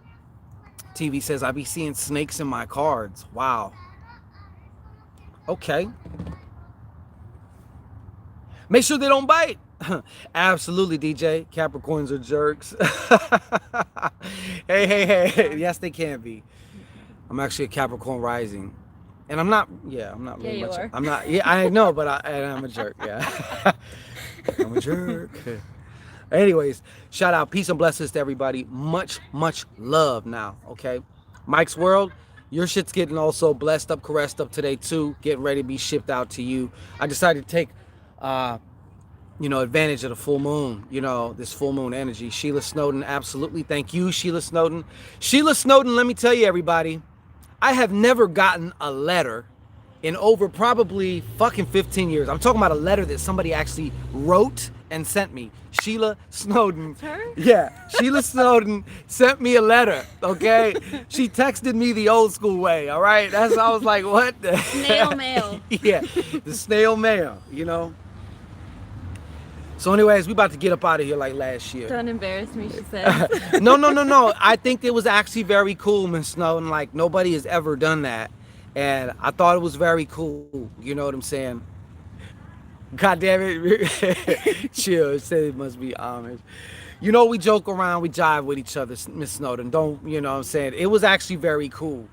TV says, I be seeing snakes in my cards. Wow. Okay. Make sure they don't bite. Absolutely, DJ. Capricorns are jerks. Hey. Yes, they can be. I'm actually a Capricorn rising. And I'm not. Yeah, I'm not Yeah, really you much. are. I'm not. Yeah, I know, but I'm a jerk. Yeah, I'm a jerk. Anyways, shout out, peace and blessings to everybody. Much, much love now. Okay, Mike's World. Your shit's getting also blessed up, caressed up today too. Getting ready to be shipped out to you. I decided to take uh, advantage of the full moon, this full moon energy. Sheila Snowden, absolutely. Thank you, Sheila Snowden. Sheila Snowden, let me tell you, everybody, I have never gotten a letter in over probably fucking 15 years. I'm talking about a letter that somebody actually wrote and sent me. Sheila Snowden. It's her? Yeah, Sheila Snowden sent me a letter, okay? She texted me the old school way, all right? I was like, what the Snail mail. Yeah, the snail mail. So anyways, we about to get up out of here like last year. Don't embarrass me, she said. No. I think it was actually very cool, Miss Snowden. Like, nobody has ever done that. And I thought it was very cool. You know what I'm saying? God damn it. Chill. It said it must be Amish. We joke around, we jive with each other, Miss Snowden. Don't, you know what I'm saying? It was actually very cool,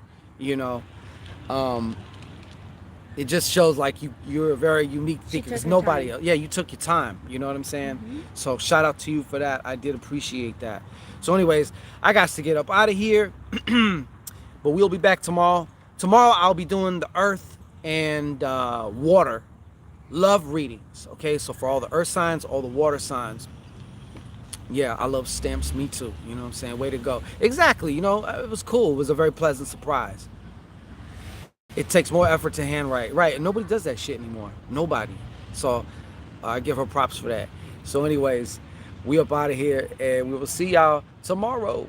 It just shows like you're a very unique thinker, because nobody else. Yeah, you took your time. You know what I'm saying? Mm-hmm. So shout out to you for that. I did appreciate that. So anyways, I got to get up out of here. But we'll be back tomorrow. Tomorrow I'll be doing the earth and water love readings. Okay, so for all the earth signs, all the water signs. Yeah, I love stamps. Me too. You know what I'm saying? Way to go. Exactly. It was cool. It was a very pleasant surprise. It takes more effort to handwrite. Right. And nobody does that shit anymore. Nobody. So I give her props for that. So anyways, we up out of here, and we will see y'all tomorrow.